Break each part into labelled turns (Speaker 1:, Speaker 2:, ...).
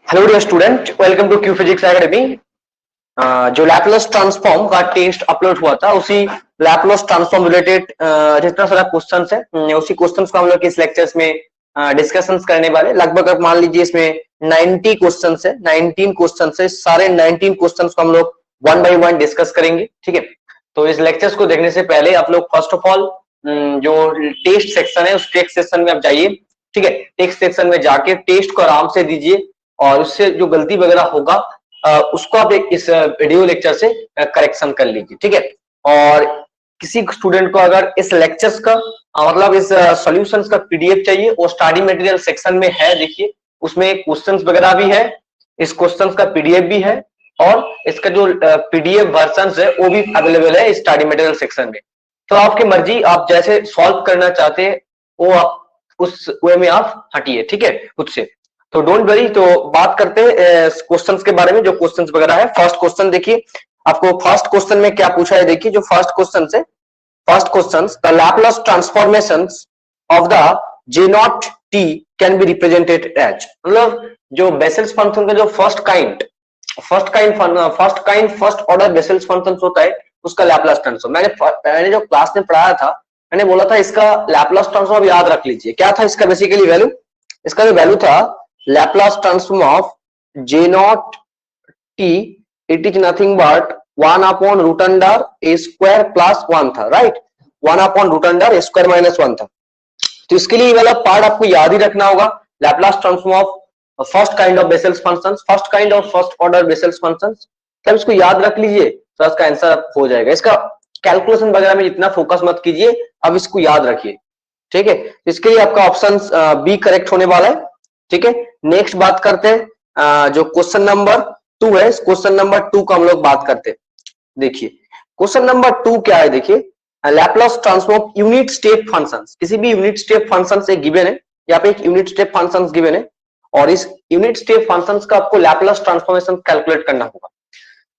Speaker 1: Hello dear student, welcome to Q physics academy. जो Laplace transform का test upload हुआ था उसी लैपलास ट्रांसफॉर्म रिलेटेड जितना सारा क्वेश्चंस है उसी क्वेश्चंस को हम लोग इस लेक्चर्स में डिस्कशंस करने वाले। लगभग आप मान लीजिए इसमें 90 क्वेश्चंस है, 19 क्वेश्चंस है। सारे 19 क्वेश्चंस को हम लोग वन बाय वन डिस्कस करेंगे, ठीक है। तो इस लेक्चर्स को देखने से पहले आप लोग फर्स्ट ऑफ ऑल जो टेस्ट सेक्शन है उस टेस्ट सेक्शन में आप जाइए, ठीक है। टेक्स्ट सेक्शन में जाके टेस्ट को आराम से दीजिए और उससे जो गलती वगैरह होगा उसको आप एक इस वीडियो लेक्चर से करेक्शन कर लीजिए, ठीक है। और किसी स्टूडेंट को अगर इस लेक्चर्स का मतलब इस सॉल्यूशंस का पीडीएफ चाहिए, वो स्टडी मटेरियल सेक्शन में है। देखिए उसमें क्वेश्चंस वगैरह भी है, इस क्वेश्चंस का पीडीएफ भी है और इसका जो पीडीएफ वर्जन है वो भी अवेलेबल है स्टडी मटेरियल सेक्शन में। तो आपकी मर्जी, आप जैसे सॉल्व करना चाहते हैं वो आप उस वे में आप हटिए, ठीक है, खुद से। तो डोंट वरी। तो बात करते हैं क्वेश्चंस के बारे में, जो क्वेश्चंस वगैरह है। फर्स्ट क्वेश्चन देखिए, आपको फर्स्ट क्वेश्चन में क्या पूछा है। देखिए जो फर्स्ट क्वेश्चन है, first question, the Laplace transformations of the J naught t can be represented as, मतलब जो बेसेल्स फंक्शन का जो फर्स्ट ऑर्डर बेसेल्स फंक्शन होता है उसका लैपलास ट्रांसफॉर्म। मैंने जो क्लास में पढ़ाया था, मैंने बोला था इसका लैपलास ट्रांसफॉर्म याद रख लीजिए। क्या था इसका बेसिकली वैल्यू? इसका जो वैल्यू था Laplace transform of J naught t, it is nothing but 1 upon root under a square plus 1 था, right. 1 upon root under a square minus 1 था। तो इसके लिए ये वाला पार्ट आपको याद ही रखना होगा। Laplace transform of first kind of Bessel's functions, first kind of first order Bessel's functions, तब इसको याद रख लीजिए तो इसका आंसर हो जाएगा। इसका कैलकुलेशन वगैरह में इतना फोकस मत कीजिए, अब इसको याद रखिए, ठीक है। इसके लिए आपका ऑप्शन बी करेक्ट होने वाला है, ठीक है। नेक्स्ट बात करते हैं जो क्वेश्चन नंबर 2 है। क्वेश्चन नंबर 2 का हम लोग बात करते हैं। देखिए क्वेश्चन नंबर 2 क्या है। देखिए Laplace transform unit step functions, किसी भी यूनिट स्टेप फंक्शन से गिवन है, यहाँ पे एक यूनिट स्टेप फंक्शंस गिवन है और इस यूनिट स्टेप फंक्शंस का आपको लैपलास ट्रांसफॉर्मेशन कैलकुलेट करना होगा।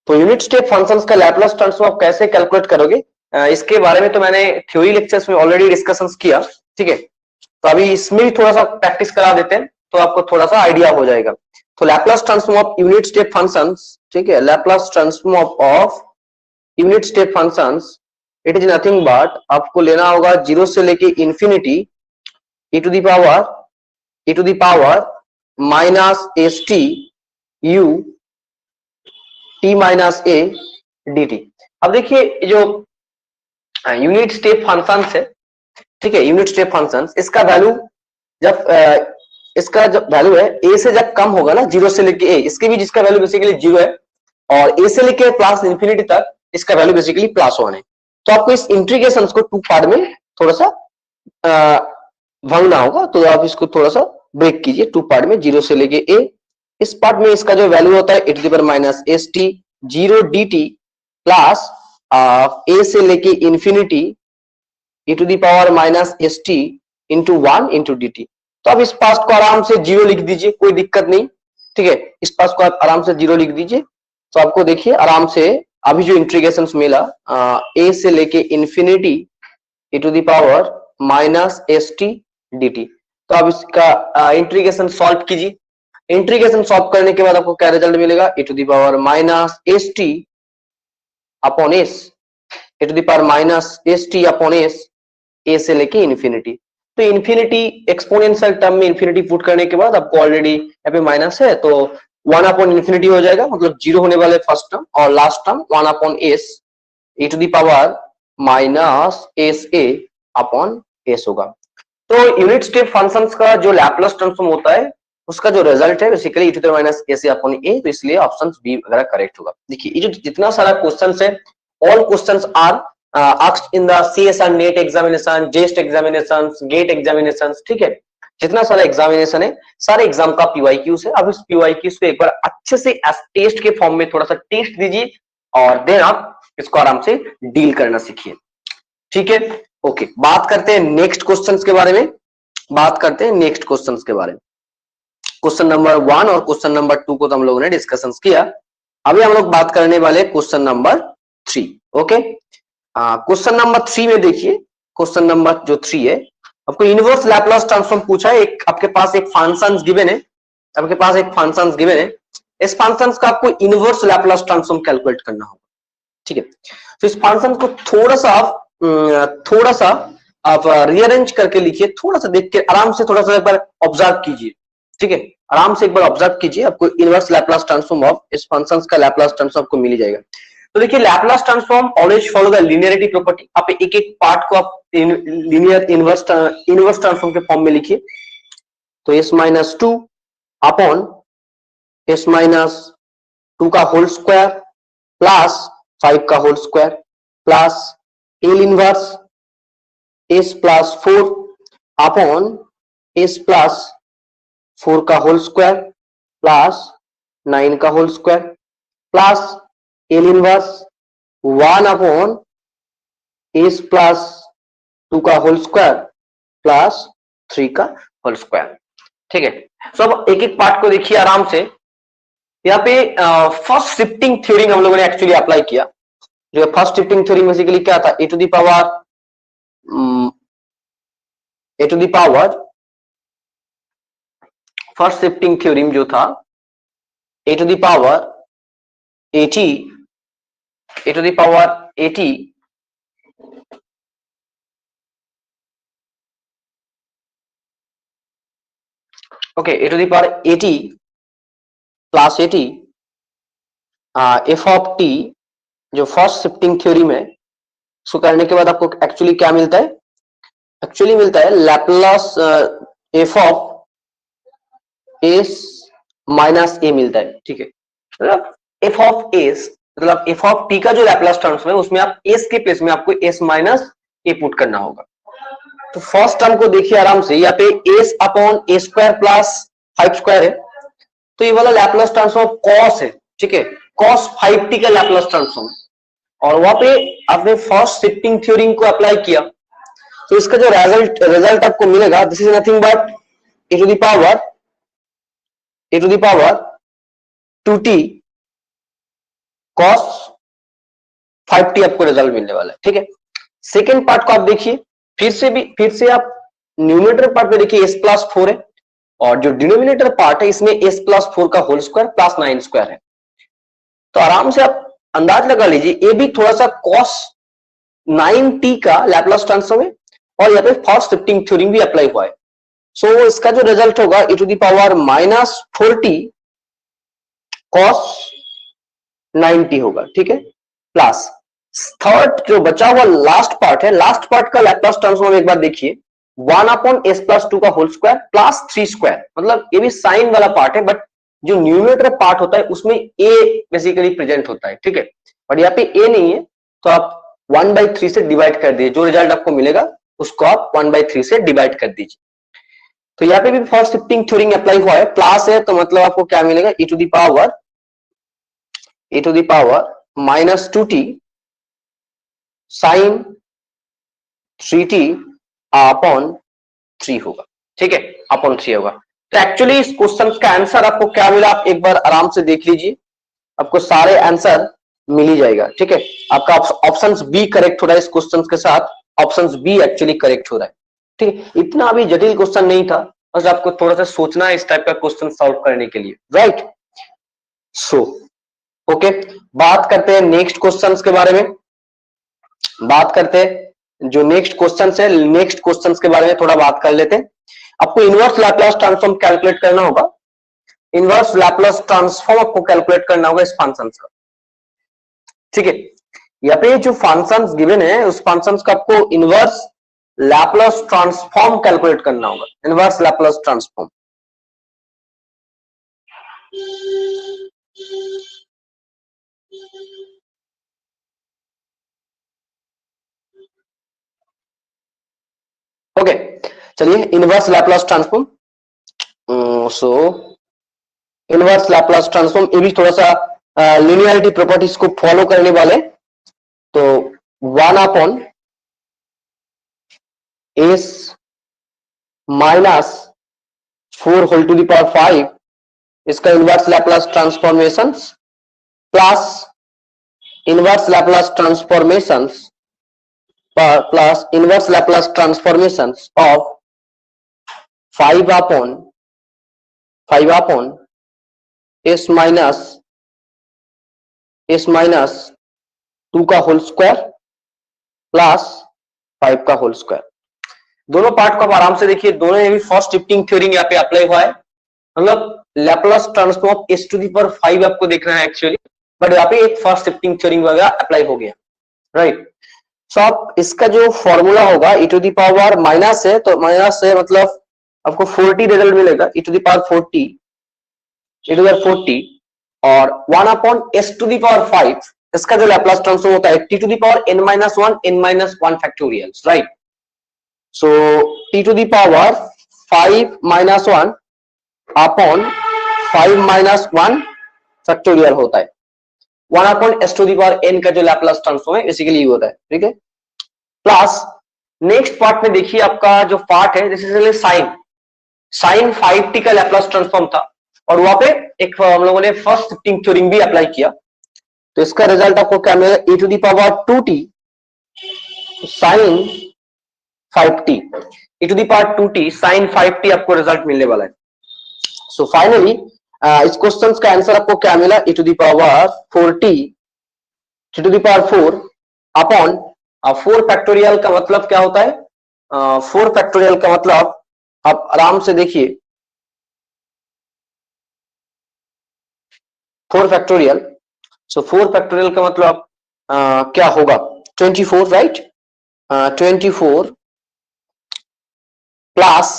Speaker 1: तो यूनिट स्टेप फंक्शंस का लैपलास ट्रांसफॉर्म आप कैसे कैलकुलेट करोगे, इसके बारे में तो मैंने थ्योरी लेक्चर्स में ऑलरेडी डिस्कशंस किया, ठीक है। तो अभी इसमें भी थोड़ा सा प्रैक्टिस करा देते हैं तो आपको थोड़ा सा आइडिया हो जाएगा। तो Laplace transform of unit step functions, ठीक है, Laplace transform of unit step functions, it is nothing but आपको लेना होगा 0 से लेके infinity e to the power minus s t u t minus a d t. अब देखिए जो यूनिट स्टेप फंक्शंस है, ठीक है, यूनिट स्टेप फंक्शंस, इसका वैल्यू जब इसका जो वैल्यू है ए से जब कम होगा ना, 0 से लेके ए, इसके भी जिसका वैल्यू बेसिकली 0 है और ए से लेके प्लस इंफिनिटी तक इसका वैल्यू बेसिकली +1 है। तो आपको इस इंटीग्रेशन को 2 पार्ट में थोड़ा सा भागना होगा। तो आप इसको थोड़ा सा ब्रेक कीजिए 2 पार्ट में, 0 से लेके ए। इस पार्ट में इसका जो वैल्यू होता है e to the power minus s t 0 d t plus a से लेके infinity e to the power minus s t into 1 into d t. तो आप इस पास को आराम से 0 लिख दीजिए, कोई दिक्कत नहीं, ठीक है। इस पास को आप आराम से 0 लिख दीजिए। तो आपको देखिए आराम से अभी जो इंटीग्रेशन मिला ए से लेके infinity e to the power minus s t d t. तो आप इसका इंटीग्रेशन सॉल्व कीजिए। इंटीग्रेशन सॉल्व करने के बाद आपको क्या रिजल्ट मिलेगा, e to the power minus s t upon s, e to the power minus s t upon s, a से लेके इंफिनिटी। तो इंफिनिटी एक्सपोनेंशियल टर्म में इंफिनिटी पुट करने के बाद आपको ऑलरेडी यहाँ पे माइनस है तो 1 अपॉन इंफिनिटी हो जाएगा, मतलब 0 होने वाले फर्स्ट टर्म और last term 1 upon s e to the power minus s a upon s होगा। तो यूनिट स्टेप फंक्शंस का जो लैपलास ट्रांसफॉर्म होता है उसका जो रिजल्ट है basically e to the minus s a upon a, तो इसलिए ऑप्शन बी वगैरह करेक्ट होगा। देखिए ये जो जितना सारा क्वेश्चंस है, all questions are asked in the CSR NET examination, JEST examinations, GATE examinations, ठीक है। जितना सारा एग्जामिनेशन है सारे एग्जाम का PYQs है। अब इस PYQs को एक बार अच्छे से टेस्ट के फॉर्म में थोड़ा सा टेस्ट दीजिए और देन आप इसको आराम से डील करना सीखिए, ठीक है। ओके, बात करते हैं नेक्स्ट क्वेश्चंस के बारे में। क्वेश्चन नंबर 1 और क्वेश्चन नंबर 2 को तो हम लोगों ने डिस्कशन किया। अभी हम लोग बात करने वाले question number 3। Okay, question number 3 में देखिए, क्वेश्चन नंबर जो 3 है, आपको इनवर्स लैपलास ट्रांसफॉर्म पूछा है। एक आपके पास एक फंक्शन गिवन है आपके पास एक फंक्शन गिवन है, इस फंक्शन का आपको इनवर्स लैप्लास ट्रांसफॉर्म कैलकुलेट करना होगा, ठीक है। तो इस फंक्शन को थोड़ा सा आप रीअरेंज करके लिखिए, थोड़ा सा देख के आराम से थोड़ा सा एक बार ऑब्जर्व कीजिए, ठीक है, आराम से एक बार ऑब्जर्व कीजिए, आपको इनवर्स लैप्लास ट्रांसफॉर्म ऑफ इस फंक्शन का लैप्लास ट्रांसफॉर्म आपको मिल जाएगा। तो देखिए Laplace transform always follow the linearity property, आप एक एक पार्ट को आप लीनियर इनवर्स ट्रांसफॉर्म के फॉर्म में लिखिए। तो s minus two upon s minus two का होल स्क्वायर प्लस 5 का whole square plus L inverse s plus 4 upon s plus 4 का होल स्क्वायर प्लस 9 का whole square plus L inverse 1 upon s plus 2 का whole square plus 3 का whole square, ठीक है। सो अब एक एक पार्ट को देखिए आराम से। यहाँ पे फर्स्ट शिफ्टिंग थ्योरी हम लोगों ने एक्चुअली अप्लाई किया। जो फर्स्ट शिफ्टिंग थ्योरी बेसिकली क्या था, a to the power first shifting theorem जो था a to the power 80 okay, A to the power 80 plus 80 f of t, जो फर्स्ट शिफ्टिंग थ्योरी में इसको करने के बाद आपको एक्चुअली क्या मिलता है, एक्चुअली मिलता है Laplace f of s minus a मिलता है, ठीक है। मतलब एफ ऑफ एस मतलब एफ ऑफ टी का जो लैप्लास ट्रांसफॉर्म है उसमें आप एस के प्लेस में आपको एस माइनस ए पुट करना होगा। तो फर्स्ट टर्म को देखिए आराम से, यहाँ पे S upon a square plus 5 square है, तो ये वाला लैप्लास ट्रांसफॉर्म कॉस है, ठीक है, कॉस 5t का लैप्लास ट्रांसफॉर्म। और वहां पे आपने फर्स्ट शिफ्टिंग थ्योरी को अप्लाई किया, तो इसका जो रिजल्ट आपको मिलेगा, this is nothing but A to the power 2t cos 5t आपको रिजल्ट मिलने वाला है, ठीक है। सेकेंड पार्ट को आप देखिए, फिर से आप न्यूमरेटर पार्ट पे देखिए s प्लस 4 है, और जो डिनोमिनेटर पार्ट है इसमें s प्लस 4 का होल स्क्वायर प्लस 9 स्क्वायर है। तो आराम से आप अंदाज लगा लीजिए, ये भी थोड़ा सा cos 9t का लैप्लास ट्रांसफॉर्म है, और यहाँ पे फर्स्ट शिफ्टिंग थ्योरी भी अप्लाई हुआ है। सो इसका जो रिजल्ट होगा e to the power minus 4t cos 9t होगा, ठीक है, प्लस थर्ड जो बचा हुआ लास्ट पार्ट है, लास्ट पार्ट का लैप्लास ट्रांसफॉर्म एक बार देखिए, 1 अपॉन s प्लस 2 का होल स्क्वायर प्लस 3 स्क्वायर, मतलब ये भी साइन वाला पार्ट है, बट जो न्यूमरेटर पार्ट होता है उसमें a बेसिकली प्रेजेंट होता है, ठीक है, बट यहाँ पे a नहीं है, तो आप 1/3 से डिवाइड कर दीजिए, जो रिजल्ट आपको मिलेगा उसको आप 1/3 से डिवाइड कर दीजिए। तो यहाँ पे भी फर्स्ट शिफ्टिंग थ्योरी अप्लाई हुआ है, प्लस है, तो मतलब आपको क्या मिलेगा, e to the power minus 2t sine 3t upon 3 होगा, ठीक है, अपॉन 3 होगा। तो एक्चुअली इस क्वेश्चन का आंसर आपको क्या मिला, आप एक बार आराम से देख लीजिए, आपको सारे आंसर मिल ही जाएगा, ठीक है। आपका ऑप्शन बी करेक्ट हो रहा है इस क्वेश्चन के साथ, ऑप्शन बी एक्चुअली करेक्ट हो रहा है, ठीक है। इतना अभी जटिल क्वेश्चन नहीं था, बस आपको थोड़ा सा सोचना है इस टाइप का क्वेश्चन सॉल्व करने के लिए, राइट। सो ओके, बात करते हैं नेक्स्ट क्वेश्चन के बारे में, बात करते हैं जो नेक्स्ट क्वेश्चन है, नेक्स्ट क्वेश्चन के बारे में थोड़ा बात कर लेते हैं। आपको इनवर्स लैप्लास ट्रांसफॉर्म कैलकुलेट करना होगा, इनवर्स लैप्लास ट्रांसफॉर्म आपको कैलकुलेट करना होगा इस फंक्शन का, ठीक है। यहाँ पे जो फंक्शंस गिवन है उस फंक्शंस का आपको इनवर्स लैप्लास ट्रांसफॉर्म कैलकुलेट करना होगा, इनवर्स लैप्लास ट्रांसफॉर्म। ओके, चलिए इनवर्स लैप्लास ट्रांसफॉर्म। सो इनवर्स लैप्लास ट्रांसफॉर्म ये भी थोड़ा सा लिनियरिटी प्रॉपर्टीज को फॉलो करने वाले, तो 1 upon s minus 4 whole to the power 5 इसका inverse Laplace transformation plus inverse Laplace transformation plus inverse Laplace transformation of 5 upon 5 upon s minus 2 का होल स्क्वायर प्लस 5 का होल स्क्वायर। दोनों part को आप आराम से देखिए, दोनों में भी फर्स्ट शिफ्टिंग थ्योरी यहाँ पे अप्लाई हुआ है, मतलब Laplace transform of s to the power 5 आपको देखना है एक्चुअली, बट यहाँ पे एक फर्स्ट शिफ्टिंग थ्योरी वगैरह अप्लाई हो गया, राइट। सो आप इसका जो फॉर्मूला होगा e to the power minus है, तो माइनस है मतलब आपको 40 रिजल्ट मिलेगा, e टू दी पावर 40 और 1 upon s to the power 5, इसका जो लैप्लास ट्रांसफॉर्म होता है t to the power n-1 factorial, right. So t to the power 5 minus 1 upon 5 minus 1 factorial होता है। 1 upon s to the power n का जो Laplace transform है basically ये होता है, ठीक है। प्लस नेक्स्ट पार्ट में देखिए आपका जो पार्ट है, जैसे साइन 5t का लैप्लास ट्रांसफॉर्म था, और वहां पे एक हम लोगों ने फर्स्ट शिफ्टिंग थ्योरम भी अप्लाई किया, तो इसका रिजल्ट आपको क्या मिलेगा, e to the power 2t sine 5t, e to the power 2t sine 5t आपको रिजल्ट मिलने वाला है। सो फाइनली इस क्वेश्चन का आंसर आपको क्या मिला, e to the power 4t t to the power 4 upon 4 factorial का मतलब क्या होता है, 4 फैक्टोरियल का मतलब आप आराम से देखिए, 4 फैक्टोरियल, सो 4 फैक्टोरियल का मतलब क्या होगा, 24, right. 24 plus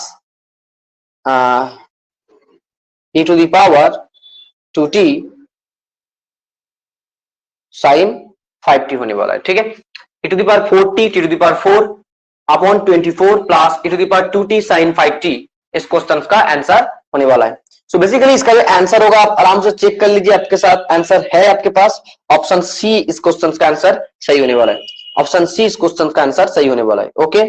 Speaker 1: e to the power 2t sine 5t होने वाला है, ठीक है। e to the power 4t t to the power 4 upon 24 plus e to the power 2t sine 5t इस क्वेश्चन का आंसर होने वाला है। सो बेसिकली इसका जो आंसर होगा आप आराम से चेक कर लीजिए, आपके साथ आंसर है आपके पास, ऑप्शन सी इस क्वेश्चन का आंसर सही होने वाला है, ऑप्शन सी इस क्वेश्चन का आंसर सही होने वाला है, ओके।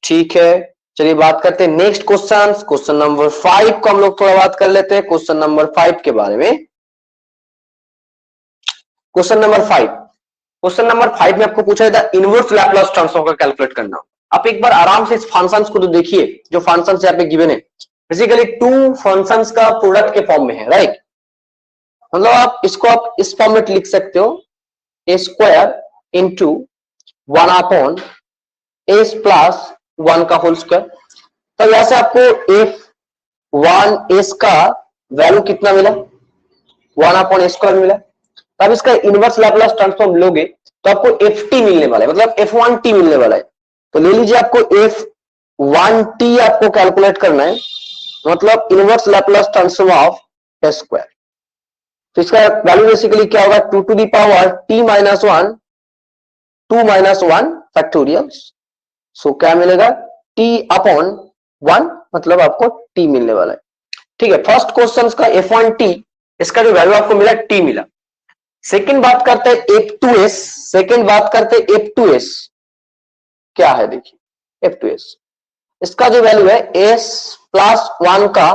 Speaker 1: ठीक है, चलिए बात करते हैं नेक्स्ट क्वेश्चन नंबर 5 को हम लोग थोड़ा बात कर लेते हैं, क्वेश्चन नंबर 5 के बारे में। क्वेश्चन नंबर 5 में आपको पूछा था इनवर्स लैप्लास ट्रांसफॉर्म का कैलकुलेट करना। आप एक बार आराम से इस फंक्शंस को तो देखिए, जो फंक्शंस यहाँ पे गिवन है बेसिकली 2 फंक्शंस का प्रोडक्ट के फॉर्म में है, राइट। मतलब आप इसको आप इस फॉर्म में लिख सकते हो, a square into 1 upon s plus 1 का होल स्क्वायर। तो यहां से आपको f1 एस का वैल्यू कितना मिला, 1 अपॉन एस स्क्वायर मिला। तब इसका इनवर्स लैप्लास ट्रांसफॉर्म लोगे तो आपको ft मिलने वाला है, मतलब f1t मिलने वाला है। तो ले लीजिए, आपको f1t आपको कैलकुलेट करना है, मतलब inverse Laplace transform of s square. तो इसका वैल्यू बेसिकली क्या होगा, 2 to the power t minus 1 2 minus 1 factorial. So क्या मिलेगा, t अपॉन 1, मतलब आपको t मिलने वाला है, ठीक है। फर्स्ट क्वेश्चन का f1t, इसका जो वैल्यू आपको मिला t मिला। सेकंड बात करते हैं f2s, क्या है देखिए f2s, इसका जो वैल्यू है s प्लस 1 का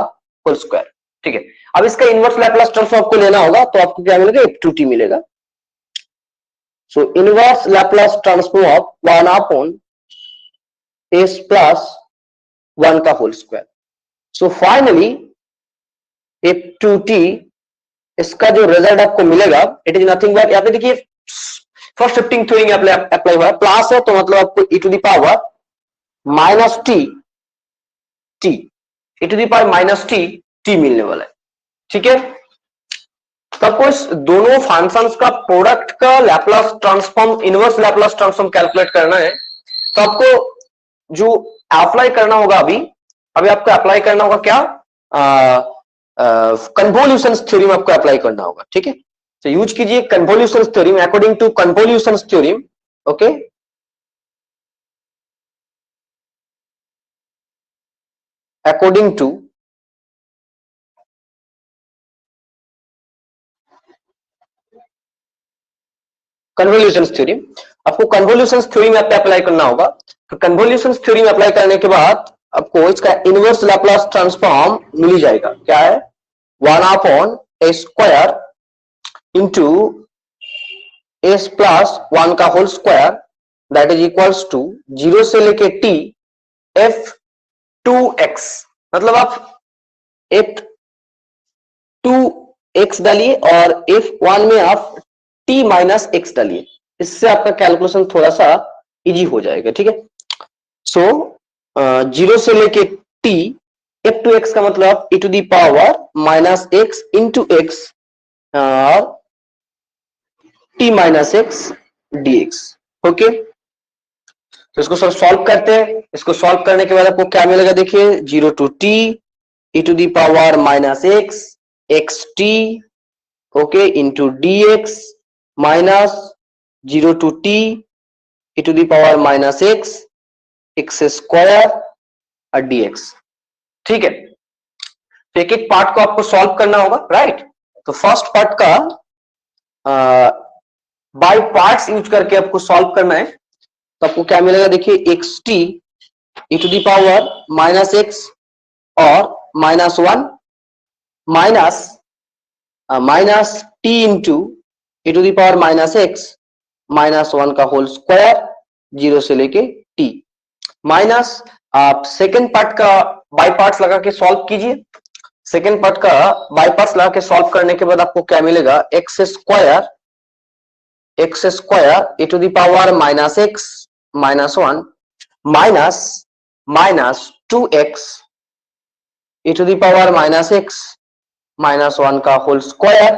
Speaker 1: होल स्क्वायर, ठीक है। अब इसका इनवर्स लैप्लास ट्रांसफॉर्म आपको लेना होगा, तो आपको क्या मिलेगा, f2t मिलेगा। सो inverse Laplace transform of 1 upon s plus 1 का whole square. So finally f2t, इसका जो रिजल्ट आपको मिलेगा इट इज नथिंग बट, यहाँ पे देखिए फर्स्ट शिफ्टिंग थ्योरी अप्लाई हुआ है, प्लस है तो मतलब आपको e to the power minus t e to the power minus t मिलने वाला है, ठीक है। तो आपको इस दोनों फंक्शंस का प्रोडक्ट का Laplace transform, inverse Laplace transform calculate करना है। तो आपको जो अप्लाई करना होगा अभी आपको अप्लाई करना होगा क्या, कन्वोल्यूशंस थ्योरम आपको अप्लाई करना होगा, ठीक है। तो यूज कीजिए convolutions theorem, according to convolutions theorem, okay. According to convolutions theorem, आपको कन्वोल्यूशंस थ्योरम में अप्लाई करना होगा। तो कन्वोल्यूशंस थ्योरम अप्लाई करने के बाद आपको इसका इनवर्स लैप्लास ट्रांसफॉर्म मिल जाएगा, क्या है, 1 upon a square into s plus 1 का whole square, that is equals to 0 से लेके t f2x। मतलब आप f2x डालिए और f1 में आप t माइनस x डालिए, इससे आपका कैलकुलेशन थोड़ा सा इजी हो जाएगा, ठीक है। सो 0 से लेके t, f2x का मतलब e to the power minus x into x और t minus x dx, okay. तो इसको सब सॉल्व करते हैं। इसको सॉल्व करने के बाद आपको क्या मिलेगा, देखिए 0 to t e to the power minus x x t, okay, into dx minus 0 to t e to the power minus x x square और dx, ठीक है। तो एक एक पार्ट को आपको सॉल्व करना होगा, राइट। तो फर्स्ट पार्ट का बाय पार्ट्स यूज करके आपको सॉल्व करना है। तो आपको क्या मिलेगा, देखिए x t e to the power minus x और minus one minus t into e to the power minus x minus one का होल स्क्वायर 0 से लेके टी माइनस, आप सेकेंड पार्ट का बाय पार्ट्स लगा के सॉल्व कीजिए। सेकेंड पार्ट का बाय पार्ट्स लगा के सॉल्व करने के बाद आपको क्या मिलेगा, x square A to the power minus x minus one minus 2x A to the power minus x minus one का whole square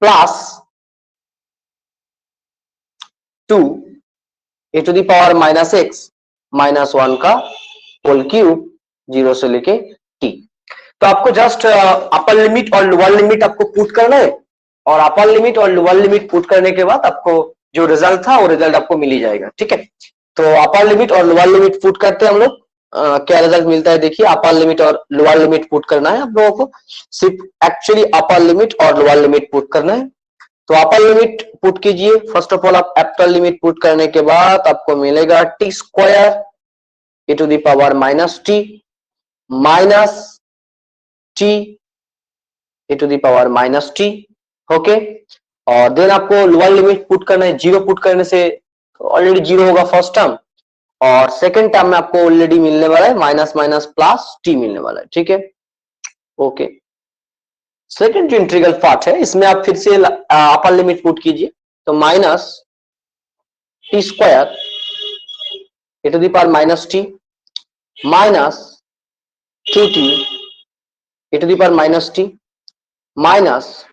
Speaker 1: plus 2 A to the power minus x minus one का whole cube 0 से लेके t। तो आपको just upper limit और lower limit आपको put करना है और अपर लिमिट और लोअर लिमिट पुट करने के बाद आपको जो रिजल्ट था वो रिजल्ट आपको मिल ही जाएगा, ठीक है। तो अपर लिमिट और लोअर लिमिट पुट करते हैं हम लोग, क्या रिजल्ट मिलता है देखिए। अपर लिमिट और लोअर लिमिट पुट करना है आप लोगों को, सिर्फ एक्चुअली अपर लिमिट और लोअर लिमिट पुट करना है। तो अपर लिमिट पुट कीजिए। फर्स्ट ऑफ ऑल आप अपर लिमिट पुट करने के बाद आपको मिलेगा t square A to the power minus t minus t a to the power minus T, okay. और देन आपको लोअर लिमिट पुट करना है। 0 पुट करने से ऑलरेडी 0 होगा फर्स्ट टर्म, और सेकेंड टर्म में आपको ऑलरेडी मिलने वाला है माइनस माइनस प्लस टी मिलने वाला है, ठीक है, ओके। सेकेंड जो इंटीग्रल पार्ट है इसमें आप फिर से अपर लिमिट पुट कीजिए। तो minus t square A to the power minus t minus 2t a to the power minus t minus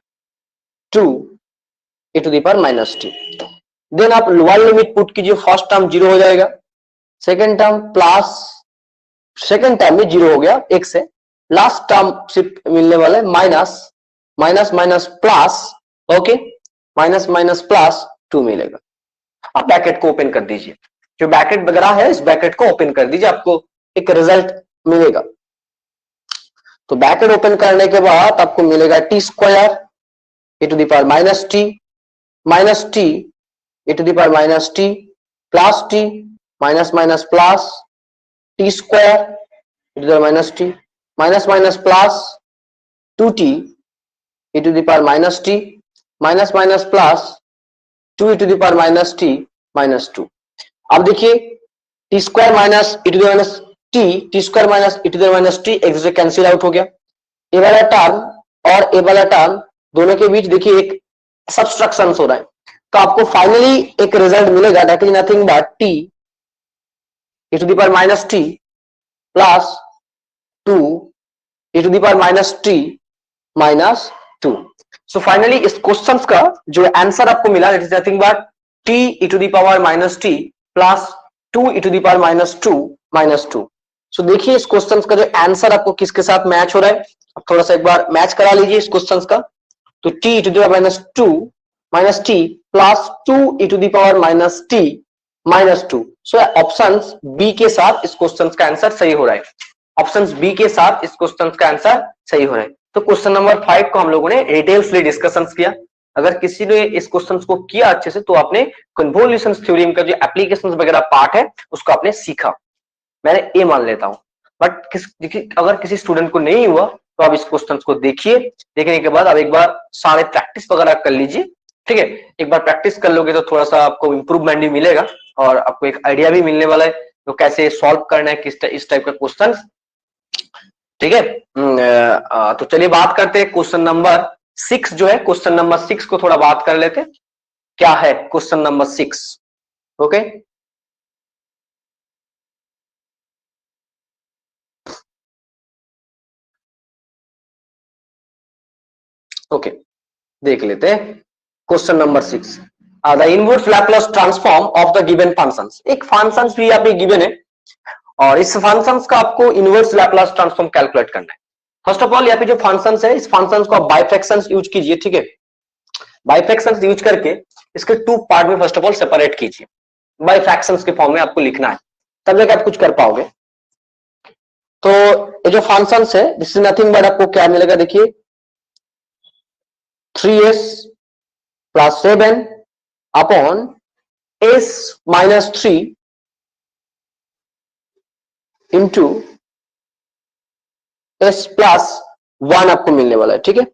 Speaker 1: 2 A to the power minus t. Then आप lower limit put कीजिए। First term 0 हो जाएगा, second term plus, second term में 0 हो गया x है, last term सिर्फ मिलने वाला है minus minus minus plus, okay, minus minus plus 2 मिलेगा। आप ब्रैकेट को ओपन कर दीजिए, जो ब्रैकेट वगैरह है इस ब्रैकेट को ओपन कर दीजिए, आपको एक रिजल्ट मिलेगा। तो ब्रैकेट ओपन करने के बाद आपको मिलेगा t square A to the power minus t a to the power minus t plus t minus minus plus t square A to the minus t minus minus plus 2t a to the power minus t minus minus plus 2 A to the power minus t minus 2। अब देखिए t square minus e to the minus t square minus e to the minus t एक दूसरे cancel out हो गया। ए वाला term और ए वाला term दोनों के बीच देखिए एक सब्सट्रैक्शन हो रहा है। तो आपको फाइनली एक रिजल्ट मिलेगा, that is nothing but t e to the power minus t plus 2 e to the power minus t minus 2। So finally इस क्वेश्चन का जो आंसर आपको मिला that is nothing but t e to the power minus t plus 2 e to the power minus 2 minus 2। So देखिए इस question का जो answer आपको किसके साथ मैच हो रहा है, अब थोड़ा सा एक बार मैच करा लीजिए इस क्वेश्चन का। तो t e to the power minus 2 minus t plus 2 e to the power minus t minus 2। So option B के साथ इस क्वेश्चन का आंसर सही हो रहा है। ऑप्शन बी के साथ इस क्वेश्चन का आंसर सही हो रहा है। तो क्वेश्चन नंबर 5 को हम लोगों ने डिटेल्सली डिस्कशन किया। अगर किसी ने इस क्वेश्चन को किया अच्छे से तो आपने कन्वोल्यूशन थ्योरम का जो एप्लीकेशन वगैरह पार्ट है उसको आपने सीखा, मैंने ये मान लेता हूं। बट अगर किसी स्टूडेंट को नहीं हुआ तो आप इस क्वेश्चन को देखिए, देखने के बाद आप एक बार सारे प्रैक्टिस वगैरह कर लीजिए, ठीक है। एक बार प्रैक्टिस कर लोगे तो थोड़ा सा आपको इंप्रूवमेंट भी मिलेगा और आपको एक आइडिया भी मिलने वाला है तो कैसे सॉल्व करना है किस इस टाइप का क्वेश्चन। ठीक है। तो चलिए बात करते हैं क्वेश्चन नंबर 6 जो है, क्वेश्चन नंबर 6 को थोड़ा बात कर लेते हैं। क्या है क्वेश्चन नंबर 6? ओके, ओके, देख लेते हैं question number 6। The inverse Laplace transform of the given functions. एक फंक्शंस भी यहाँ पे गिवन है और इस फंक्शंस का आपको इनवर्स लैपलास ट्रांसफॉर्म कैलकुलेट करना है। फर्स्ट ऑफ ऑल यहाँ पे जो फंक्शंस है, इस फंक्शंस को आप बाइफ्रैक्शंस यूज कीजिए, ठीक है। बाइफ्रैक्शंस यूज करके इसके टू पार्ट में फर्स्ट ऑफ ऑल सेपरेट कीजिए। बाइफ्रैक्शंस के फॉर्म में आपको लिखना है, तब जाके आप कुछ कर पाओगे। तो ये जो फंक्शंस है, दिस इज नथिंग बट आपको क्या मिलेगा, देखिए 3s plus 7 upon s minus 3 into s plus 1 आपको मिलने वाला है, ठीक है।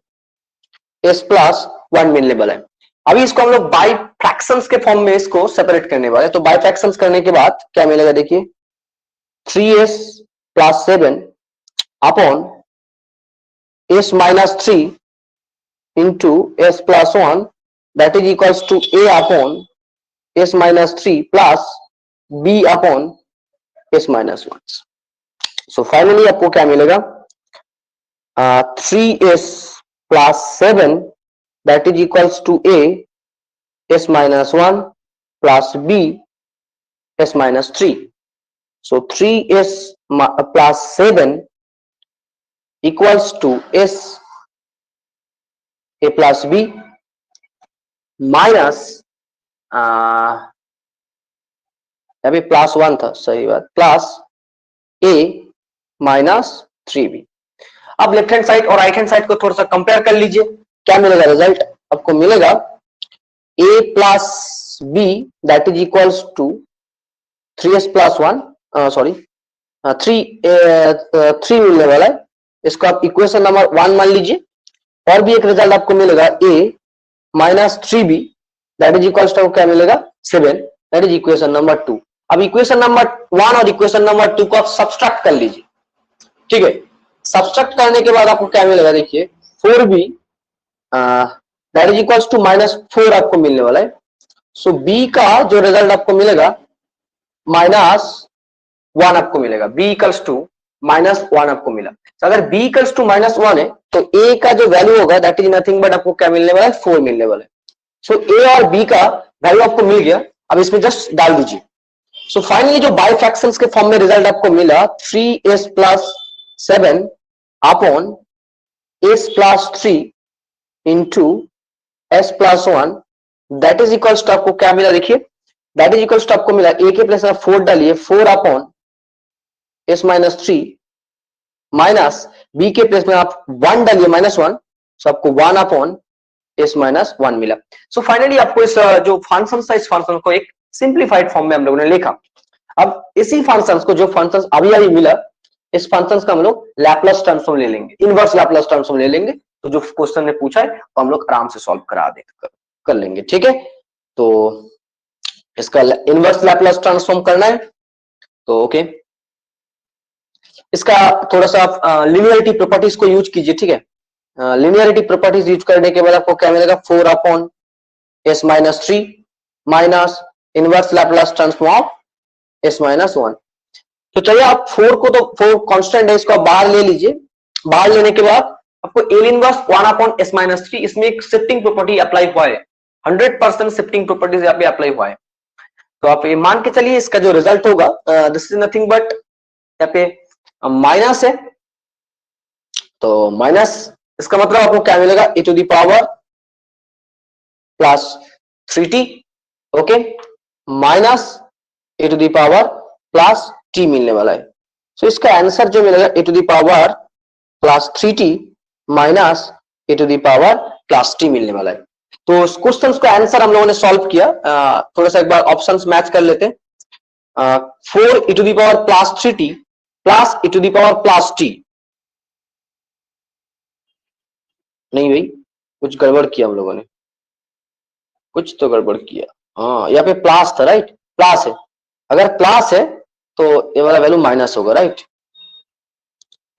Speaker 1: s प्लस 1 मिलने वाला है। अभी इसको हम लोग बाई फ्रैक्शंस के फॉर्म में इसको सेपरेट करने वाले हैं। तो बाई फ्रैक्शंस करने के बाद क्या मिलेगा, देखिए 3s plus 7 upon s minus 3 into s plus 1 that is equals to a upon s minus 3 plus b upon s minus 1. So finally आपको क्या मिलेगा, 3s plus 7 that is equals to a s minus 1 plus b s minus 3. So 3s plus 7 equals to s a plus b minus अभी plus 1 था, सही बात, plus a minus 3b। अब left hand side और right hand side को थोड़ा सा compare कर लीजिए, क्या मिलेगा रिजल्ट आपको मिलेगा a plus b that is equals to 3s plus 1 sorry 3 मिलने वाला है। इसको आप इक्वेशन नंबर 1 मान लीजिए। और भी एक रिजल्ट आपको मिलेगा a minus 3b that is equals to क्या मिलेगा 7, दैट इज इक्वेशन नंबर 2। अब इक्वेशन नंबर 1 और इक्वेशन नंबर 2 को आप सब्सट्रैक्ट कर लीजिए, ठीक है। सब्सट्रैक्ट करने के बाद आपको क्या मिलेगा, देखिए 4b that is equals to minus 4 आपको मिलने वाला है। सो b का जो रिजल्ट आपको मिलेगा माइनस 1 आपको मिलेगा, b इक्वल्स टू माइनस 1 आपको मिला। तो अगर b इक्वल्स टू माइनस 1 है तो a का जो वैल्यू होगा दैट इज नथिंग बट आपको क्या मिलने वाला है, 4 मिलने वाला है। सो a और b का वैल्यू आपको मिल गया, अब इसमें जस्ट डाल दीजिए। सो फाइनली जो बाई फ्रैक्शंस के फॉर्म में रिजल्ट आपको मिला 3s plus 7 upon s plus 3 into s plus 1 that is equals to आपको क्या मिला, देखिए दैट इज इक्वल्स टू आपको मिला a के प्लेस में 4 डालिए, 4 upon s minus 3 minus b के प्लेस में आप 1 डालिए माइनस 1, सो आपको 1 अपॉन s माइनस 1 मिला। सो फाइनली आपको इस जो फंक्शन था, इस फंक्शन को एक सिंप्लीफाइड फॉर्म में हम लोगों ने लिखा। अब इसी फंक्शंस को, जो फंक्शंस अभी अभी मिला, इस फंक्शंस का हम लोग लैपलास ट्रांसफॉर्म ले लेंगे, इनवर्स लैपलास ट्रांसफॉर्म ले लेंगे। तो जो क्वेश्चन ने पूछा है तो हम लोग आराम से सॉल्व कर लेंगे, ठीक है। तो इसका इनवर्स लैपलास ट्रांसफॉर्म करना है तो ओके, इसका थोड़ा सा आप लिनियरिटी प्रॉपर्टीज को यूज कीजिए, ठीक है। लिनियरिटी प्रॉपर्टीज यूज करने के बाद आपको क्या मिलेगा, 4 upon s minus 3 minus inverse Laplace transform of s minus 1। तो चलिए आप 4 को, तो 4 कांस्टेंट है, इसको आप बाहर ले लीजिए। बाहर लेने के बाद आपको L inverse 1 upon s minus 3, इसमें एक शिफ्टिंग प्रॉपर्टी अप्लाई हुआ है, 100% शिफ्टिंग प्रॉपर्टीज यहाँ पे अप्लाई हुआ है। तो आप ये मान के चलिए इसका जो रिजल्ट होगा, दिस इज नथिंग बट यहाँ पे माइनस है, तो माइनस इसका मतलब आपको क्या मिलेगा, e to the power plus 3t, okay, minus e to the power plus t मिलने वाला है। सो इसका आंसर जो मिलेगा e to the power plus 3t minus e to the power plus t मिलने वाला है। तो इस क्वेश्चन का आंसर हम लोगों ने सॉल्व किया। थोड़ा सा एक बार ऑप्शंस मैच कर लेते हैं। 4 e to the power plus 3t plus e to the power plus t, नहीं भाई कुछ गड़बड़ किया हम लोगों ने, कुछ तो गड़बड़ किया। हाँ, यहाँ पे प्लस था, राइट, प्लस है। अगर प्लस है तो ये वाला वैल्यू माइनस होगा, राइट।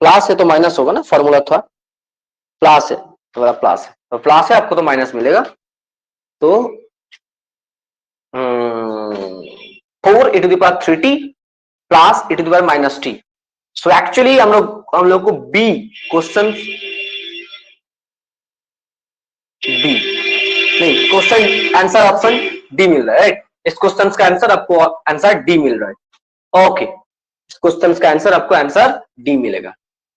Speaker 1: प्लस है तो माइनस होगा ना, फॉर्मूला था प्लस है तो प्लस है, तो प्लस है आपको तो माइनस मिलेगा। तो 4 e to the power 3t plus e to the power minus T. So actually हम लोग को बी क्वेश्चन, बी नहीं, क्वेश्चन आंसर ऑप्शन डी मिल रहा है, राइट। इस क्वेश्चन का आंसर आपको आंसर डी मिल रहा है। ओके, इस क्वेश्चन का आंसर आपको आंसर डी मिलेगा।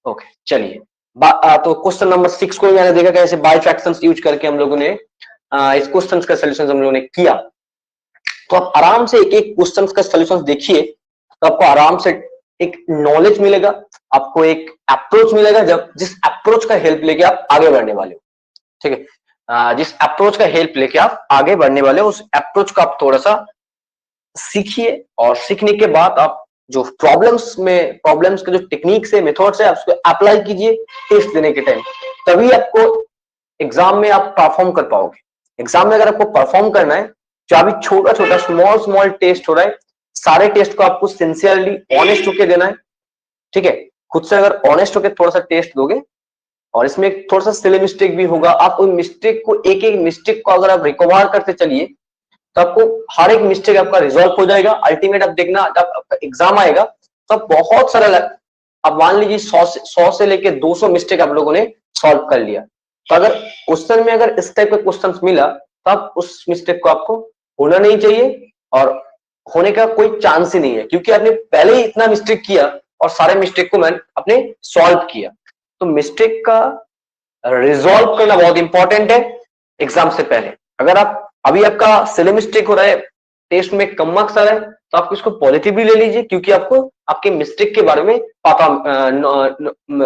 Speaker 1: ओके चलिए, तो क्वेश्चन नंबर 6 को मैंने देखा कैसे बाय फ्रैक्शंस यूज करके हम लोगों ने इस क्वेश्चन का सोल्यूशन हम लोगों ने किया। तो आप आराम से एक एक क्वेश्चन का सोल्यूशन देखिए, तो आपको आराम से एक नॉलेज मिलेगा, आपको एक अप्रोच मिलेगा, जब जिस अप्रोच का हेल्प लेके आप आगे बढ़ने वाले हो, ठीक है। जिस अप्रोच का हेल्प लेके आप आगे बढ़ने वाले हो, उस अप्रोच को आप थोड़ा सा सीखिए, और सीखने के बाद आप जो प्रॉब्लम्स के जो टेक्निक्स है, मेथड्स है, आप उसको अप्लाई कीजिए टेस्ट देने के टाइम, तभी आपको एग्जाम में आप परफॉर्म कर पाओगे। एग्जाम में अगर आपको परफॉर्म करना है, जो अभी छोटा छोटा स्मॉल टेस्ट हो रहा है, सारे टेस्ट को आपको सिंसियरली ऑनेस्ट होके देना है, ठीक है। खुद से अगर ऑनेस्ट होके थोड़ा सा टेस्ट दोगे, और इसमें थोड़ा सा सिली मिस्टेक भी होगा, आप उन मिस्टेक को एक एक मिस्टेक को अगर आप रिकवर करते चलिए, तो आपको हर एक मिस्टेक आपका रिजॉल्व हो जाएगा। अल्टीमेट आप देखना, जब आपका एग्जाम आएगा तो बहुत सारा, अब मान लीजिए 100 से लेके 200 मिस्टेक आप लोगों ने सॉल्व कर लिया, तो अगर क्वेश्चन में अगर इस टाइप का क्वेश्चन मिला, तो आप उस मिस्टेक को आपको होना नहीं चाहिए, और होने का कोई चांस ही नहीं है, क्योंकि आपने पहले ही इतना मिस्टेक किया और सारे मिस्टेक को मैंने आपने सॉल्व किया। तो मिस्टेक का रिजॉल्व करना बहुत इंपॉर्टेंट है एग्जाम से पहले। अगर आप अभी आपका सिली मिस्टेक हो रहा है, टेस्ट में कम मार्क्स आ रहा है, तो आप इसको पॉजिटिवली ले लीजिए, क्योंकि आपको आपके मिस्टेक के बारे में पता,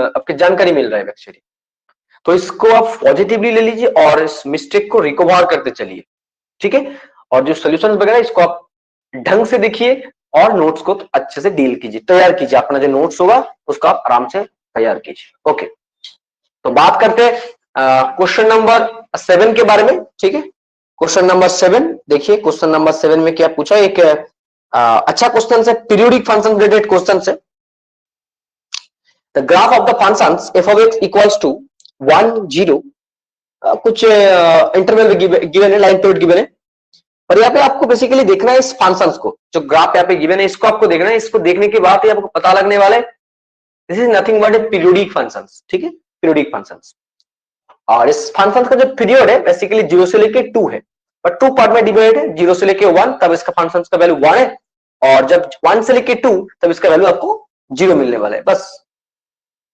Speaker 1: आपकी जानकारी मिल रहा है एक्चुअली। तो इसको आप पॉजिटिवली ले लीजिए और इस मिस्टेक को रिकवर करते चलिए, ठीक है। और जो सोल्यूशन वगैरह इसको आप ढंग से देखिए, और नोट्स को अच्छे से डील कीजिए, तैयार कीजिए, अपना जो नोट्स होगा उसको आप आराम से तैयार कीजिए। ओके, तो बात करते हैं क्वेश्चन नंबर 7 के बारे में, ठीक है। क्वेश्चन नंबर 7 देखिए, क्वेश्चन नंबर 7 में क्या पूछा, एक अच्छा क्वेश्चन है, पीरियोडिक फंक्शन रिलेटेड क्वेश्चन है। The graph of the functions f of x equals to 1 0, कुछ इंटरवल गिवन है, लाइन पीरियड गिवन है, और यहाँ पे आपको बेसिकली देखना है इस फंक्शंस को, जो ग्राफ यहाँ पे गिवन है इसको आपको देखना है। इसको देखने के बाद ही आपको पता लगने वाला है this is nothing but A periodic functions, ठीक है, पीरियोडिक फंक्शंस। और इस फंक्शन का जो पीरियड है बेसिकली 0 से लेके 2 है, और 2 पार्ट में डिवाइड है, 0 से लेके 1, तब इसका फंक्शन का वैल्यू 1 है, और जब 1 से लेके 2 तब इसका वैल्यू आपको 0 मिलने वाला है, बस।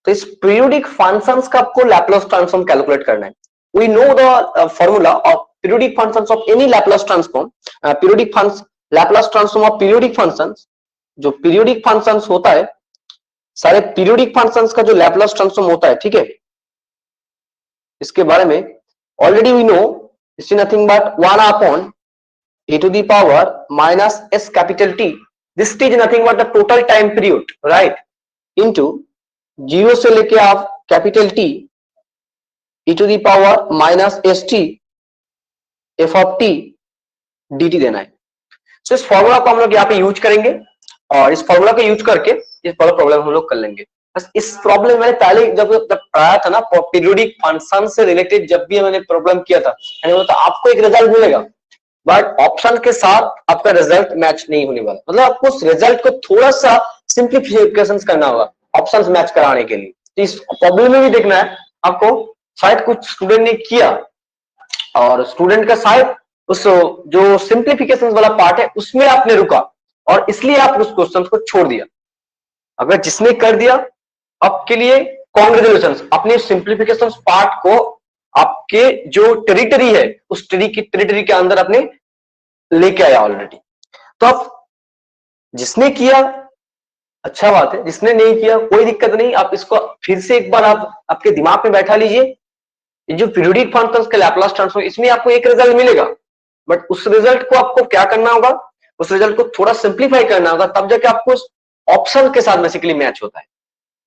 Speaker 1: तो इस पीरियोडिक फंक्शंस का आपको लैप्लास ट्रांसफॉर्म कैलकुलेट करना है। We know the formula of periodic functions of any Laplace transform, periodic function, Laplace transform of periodic functions, जो पीरियोडिक फंक्शंस होता है, सारे पीरियोडिक फंक्शंस का जो लैप्लास ट्रांसफॉर्म होता है, ठीक है, इसके बारे में already we know, it's nothing but 1 upon e to the power minus s capital T, this is nothing but the total time period, right, into 0 से लेके आप capital T e to the power minus st f of t dt देना है। तो इस formula को हम लोग यहाँ पे यूज करेंगे, और इस फॉर्मूला को यूज करके इस वाला प्रॉब्लम हम लोग कर लेंगे। बस इस प्रॉब्लम मैंने पहले जब पढ़ाया था ना, पीरियोडिक फंक्शन से रिलेटेड जब भी मैंने प्रॉब्लम किया था, मैंने बोला था आपको एक रिजल्ट मिलेगा, बट ऑप्शन के साथ आपका रिजल्ट मैच नहीं होने वाला, मतलब आपको उस रिजल्ट को थोड़ा सा सिंप्लीफिकेशन करना होगा ऑप्शंस मैच कराने के लिए। तो इस प्रॉब्लम में भी देखना है आपको, शायद कुछ स्टूडेंट ने किया और स्टूडेंट का शायद उस जो सिंप्लीफिकेशन वाला पार्ट है उसमें आपने रुका, और इसलिए आप उस क्वेश्चन को छोड़ दिया। अगर जिसने कर दिया आपके लिए कॉन्ग्रेचुलेशंस, अपने सिंप्लीफिकेशन पार्ट को आपके जो टेरिटरी है उस टेरिटरी के अंदर अपने लेके आया ऑलरेडी। तो आप जिसने किया अच्छा बात है, जिसने नहीं किया कोई दिक्कत नहीं, आप इसको फिर से एक बार आप आपके दिमाग में बैठा लीजिए। ये जो पीरियोडिक फंक्शंस का लैप्लास ट्रांसफॉर्म, इसमें आपको एक रिजल्ट मिलेगा, बट उस रिजल्ट को आपको क्या करना होगा, उस रिजल्ट को थोड़ा सिंप्लीफाई करना होगा, तब जाके आपको ऑप्शन के साथ बेसिकली मैच होता है।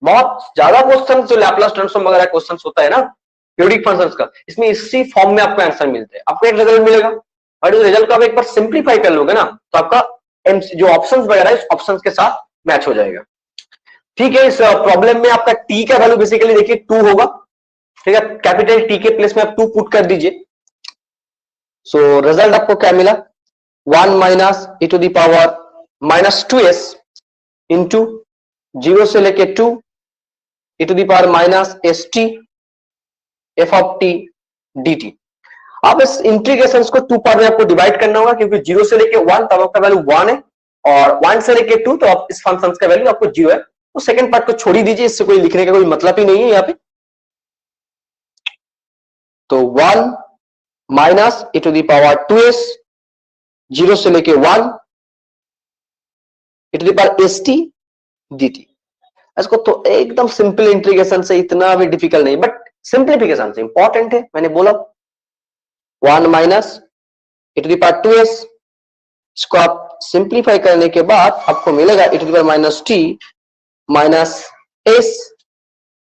Speaker 1: बहुत ज्यादा क्वेश्चन जो लैप्लास ट्रांसफॉर्म वगैरह क्वेश्चन होता है ना पीरियोडिक फंक्शंस का, इसमें इसी फॉर्म में आपको आंसर मिलते हैं, आपको एक रिजल्ट मिलेगा, और इस रिजल्ट को आप एक बार सिंप्लीफाई कर लोगे ना, तो आपका जो ऑप्शंस वगैरह इस ऑप्शंस के साथ मैच हो जाएगा। ठीक है, इस प्रॉब्लम में आपका टी का वैल्यू बेसिकली देखिए 2 होगा, ठीक है, कैपिटल टी के प्लेस में आप 2 पुट कर दीजिए। सो रिजल्ट आपको क्या मिला, 1 minus e to the power minus 2s into 0 से लेके 2 e to the power minus s t f of t d t. अब इस इंटीग्रेशन को 2 पार्ट में आपको डिवाइड करना होगा, क्योंकि 0 से लेके 1 तब आपका वैल्यू 1 है, और 1 से लेके 2 तो आप इस फंक्शन का वैल्यू आपको 0 है। तो सेकंड पार्ट को छोड़ ही दीजिए, इससे कोई लिखने का कोई मतलब ही नहीं है यहाँ पे। तो 1 minus e to the power 2s 0 से लेके 1 e to the power s t d t. इसको तो एकदम सिंपल इंटीग्रेशन से, इतना भी डिफिकल्ट नहीं, बट सिंप्लीफिकेशन से इंपॉर्टेंट है, मैंने बोला 1 minus e to the power 2s, इसको आप सिंप्लीफाई करने के बाद आपको मिलेगा e to the power minus t minus s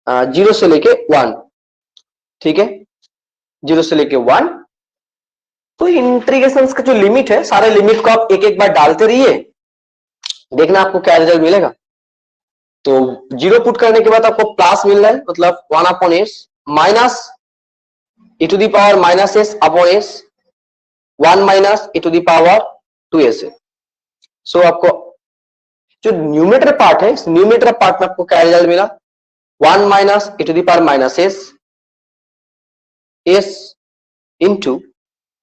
Speaker 1: 0 से लेके 1, ठीक है, 0 से लेके 1। तो इंटीग्रेशन का जो लिमिट है, सारे लिमिट को आप एक एक बार डालते रहिए, देखना आपको क्या रिजल्ट मिलेगा। तो 0 पुट करने के बाद आपको प्लस मिल रहा है, मतलब 1 upon s minus e to the power minus s upon s 1 minus e to the power 2s है। सो आपको जो न्यूमेरेटर पार्ट है, इस न्यूमेरेटर पार्ट में आपको क्या रिजल्ट मिला, 1 minus e to the power minus s into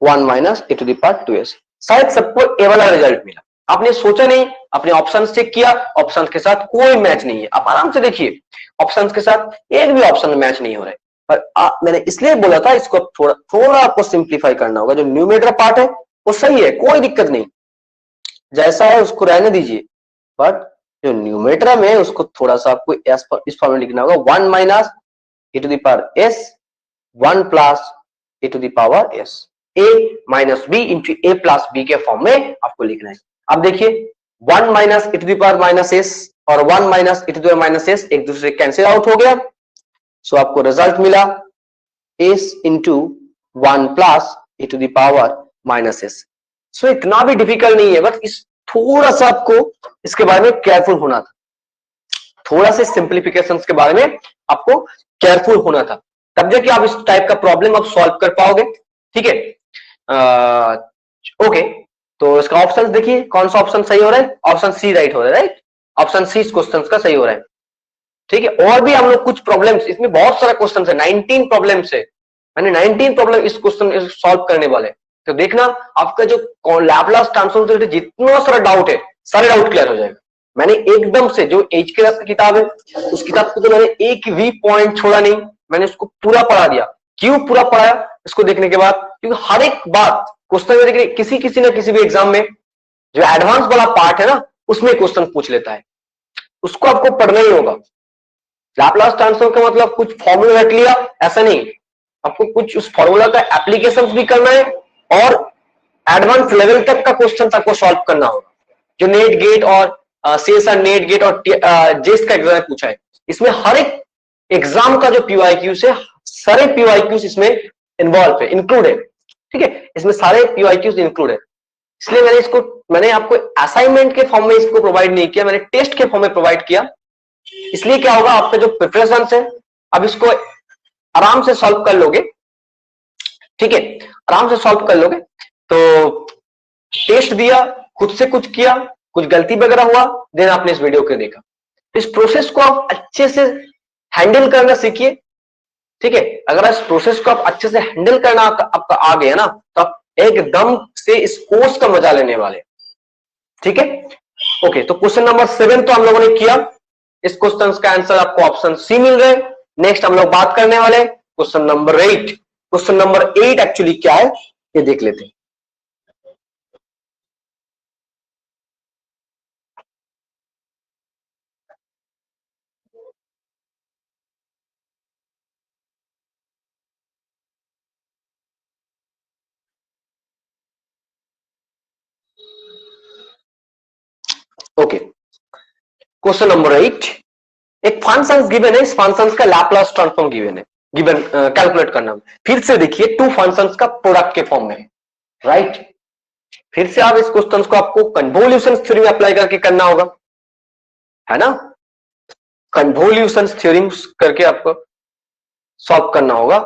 Speaker 1: 1 minus e to the power 2s। शायद सबको ए वाला रिजल्ट मिला, आपने सोचा नहीं, अपने ऑप्शन चेक किया, ऑप्शन के साथ कोई मैच नहीं है। आप आराम से देखिए, ऑप्शन के साथ एक भी ऑप्शन मैच नहीं हो रहा है, पर मैंने इसलिए बोला था इसको थोड़ा थोड़ा आपको सिंप्लीफाई करना होगा। जो न्यूमेरेटर पार्ट है वो सही है, कोई दिक्कत नहीं, जैसा है उसको रहने दीजिए, बट जो न्यूमेरेटर में उसको थोड़ा सा आपको इस फॉर्म में लिखना होगा, 1 minus e to the power s 1 plus e to the power s, a minus b into a plus b के फॉर्म में आपको लिखना है। अब देखिए 1 minus e to the power minus s और 1 minus e to the power minus s एक दूसरे कैंसिल आउट हो गया। सो आपको रिजल्ट मिला s into 1 plus e to the power minus s। So इतना भी डिफिकल्ट नहीं है, बट इस थोड़ा सा आपको इसके बारे में केयरफुल होना था, थोड़ा सा सिंप्लीफिकेशंस के बारे में आपको केयरफुल होना था, तब जाके आप इस टाइप का प्रॉब्लम आप सॉल्व कर पाओगे, ठीक है। ओके, तो इसका ऑप्शन देखिए, कौन सा ऑप्शन सही हो रहा है, ऑप्शन सी राइट हो रहा है, राइट, ऑप्शन सी इस क्वेश्चन का सही हो रहा है, ठीक है। और भी हम लोग कुछ प्रॉब्लम्स, इसमें बहुत सारा क्वेश्चन है, 19 प्रॉब्लम्स है, मैंने 19 प्रॉब्लम इस क्वेश्चन सॉल्व करने वाले। तो देखना आपका जो लैपलास ट्रांसफॉर्म से जितना सारा डाउट है, सारे डाउट क्लियर हो जाएगा। मैंने एकदम से जो एच के किताब है, उस किताब को तो मैंने एक भी पॉइंट छोड़ा नहीं, मैंने उसको पूरा पढ़ा दिया। क्यों पूरा पढ़ाया इसको देखने के बाद, क्योंकि हर एक बात क्वेश्चन में देखिए, किसी न किसी भी एग्जाम में जो एडवांस वाला पार्ट है ना, उसमें क्वेश्चन पूछ लेता है, उसको आपको पढ़ना ही होगा। लैपलास ट्रांसफॉर्म का मतलब कुछ फॉर्मूला रख लिया ऐसा नहीं, आपको कुछ उस फॉर्मूला का एप्लीकेशन भी करना है, और एडवांस लेवल तक का क्वेश्चन आपको सॉल्व करना होगा। जो नेट गेट और सीएसआर नेट गेट और जेएस का एग्जाम पूछा है, इसमें हर एक एग्जाम का जो पीवाईक्यूज है, सारे पीवाईक्यूज इसमें इन्वॉल्व है, इंक्लूड है, ठीक है, इसमें सारे पीवाईक्यूज इंक्लूड है। इसलिए मैंने आपको असाइनमेंट के फॉर्म में इसको प्रोवाइड नहीं किया, मैंने टेस्ट के फॉर्म में प्रोवाइड किया। इसलिए क्या होगा, आपका जो प्रिपरेशन है, अब इसको आराम से सॉल्व कर लोगे, ठीक है, आराम से सॉल्व कर लोगे। तो टेस्ट दिया, खुद से कुछ किया, कुछ गलती वगैरह हुआ, देन आपने इस वीडियो को देखा, इस प्रोसेस को आप अच्छे से हैंडल करना सीखिए, ठीक है। अगर इस प्रोसेस को आप अच्छे से हैंडल करना आपका आ गया ना, तो आप एकदम से इस कोर्स का मजा लेने वाले, ठीक है। ओके, तो क्वेश्चन नंबर 7 तो हम लोगों ने किया, इस क्वेश्चन का आंसर आपको ऑप्शन सी मिल रहा है। नेक्स्ट हम लोग बात करने वाले question number 8। Question number 8 actually क्या है ये देख लेते हैं। ओके, क्वेश्चन नंबर 8, एक फंक्शन गिवन है, इस फंक्शन का लैपलास ट्रांसफॉर्म गिवन है, गिवन कैलकुलेट करना। फिर से देखिए, टू फंक्शंस का प्रोडक्ट के फॉर्म में है, राइट। फिर से आप इस क्वेश्चन को आपको कन्वोल्यूशन थ्योरी में अप्लाई करके करना होगा, है ना। कन्वोल्यूशन थ्योरम्स करके आपको सॉल्व करना होगा।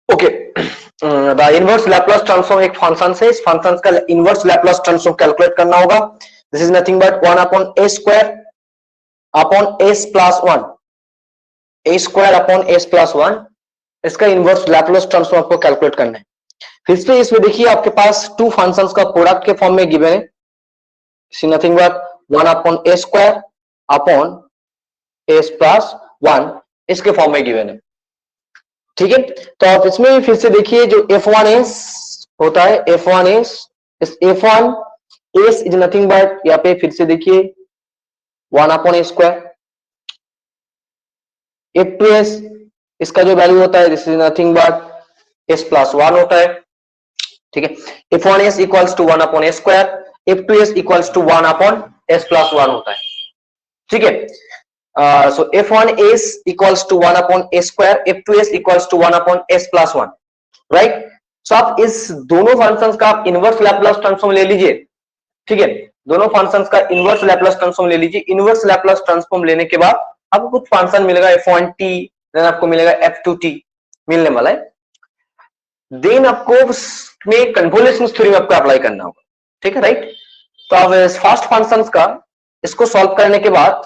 Speaker 1: Okay, the inverse Laplace transform एक फंक्शन से, इस फंक्शन का इनवर्स लैप्लास ट्रांसफॉर्म कैलकुलेट करना होगा। This is nothing but 1 upon a square upon s plus 1, A square upon s plus 1, इसका इनवर्स लैप्लास ट्रांसफॉर्म आपको कैलकुलेट करना है। फिर से इसमें देखिए आपके पास टू फंक्शंस का प्रोडक्ट के फॉर्म में गिवन है, nothing but 1 upon a square upon s plus 1 इसके फॉर्म में गिवन है। ठीक है, तो आप इसमें फिर से देखिए जो f1s होता है, f1s, इस f1s इज नथिंग बट, यहाँ पे फिर से देखिए 1 अपॉन ए स्क्वायर, f2s इसका जो वैल्यू होता है this is nothing but s plus 1 होता है। ठीक है, f1s equals to 1 upon a square, f2s equals to 1 upon s plus 1 होता है। ठीक है। So f1s equals to 1 upon a square, f2s equals to 1 upon s plus 1, right. So आप इस दोनों फंक्शंस का आप इनवर्स लैप्लास ट्रांसफॉर्म ले लीजिए, ठीक है। दोनों फंक्शंस का इनवर्स लैप्लास ट्रांसफॉर्म ले लीजिए। इनवर्स लैप्लास ट्रांसफॉर्म लेने के बाद आपको कुछ फंक्शन मिलेगा f1t, देन आपको मिलेगा f2t मिलने वाला है। देन आपको में कन्वोल्यूशन थ्योरम आपको अप्लाई करना होगा, ठीक है, राइट। तो अब फर्स्ट फंक्शंस का इसको सॉल्व करने के बाद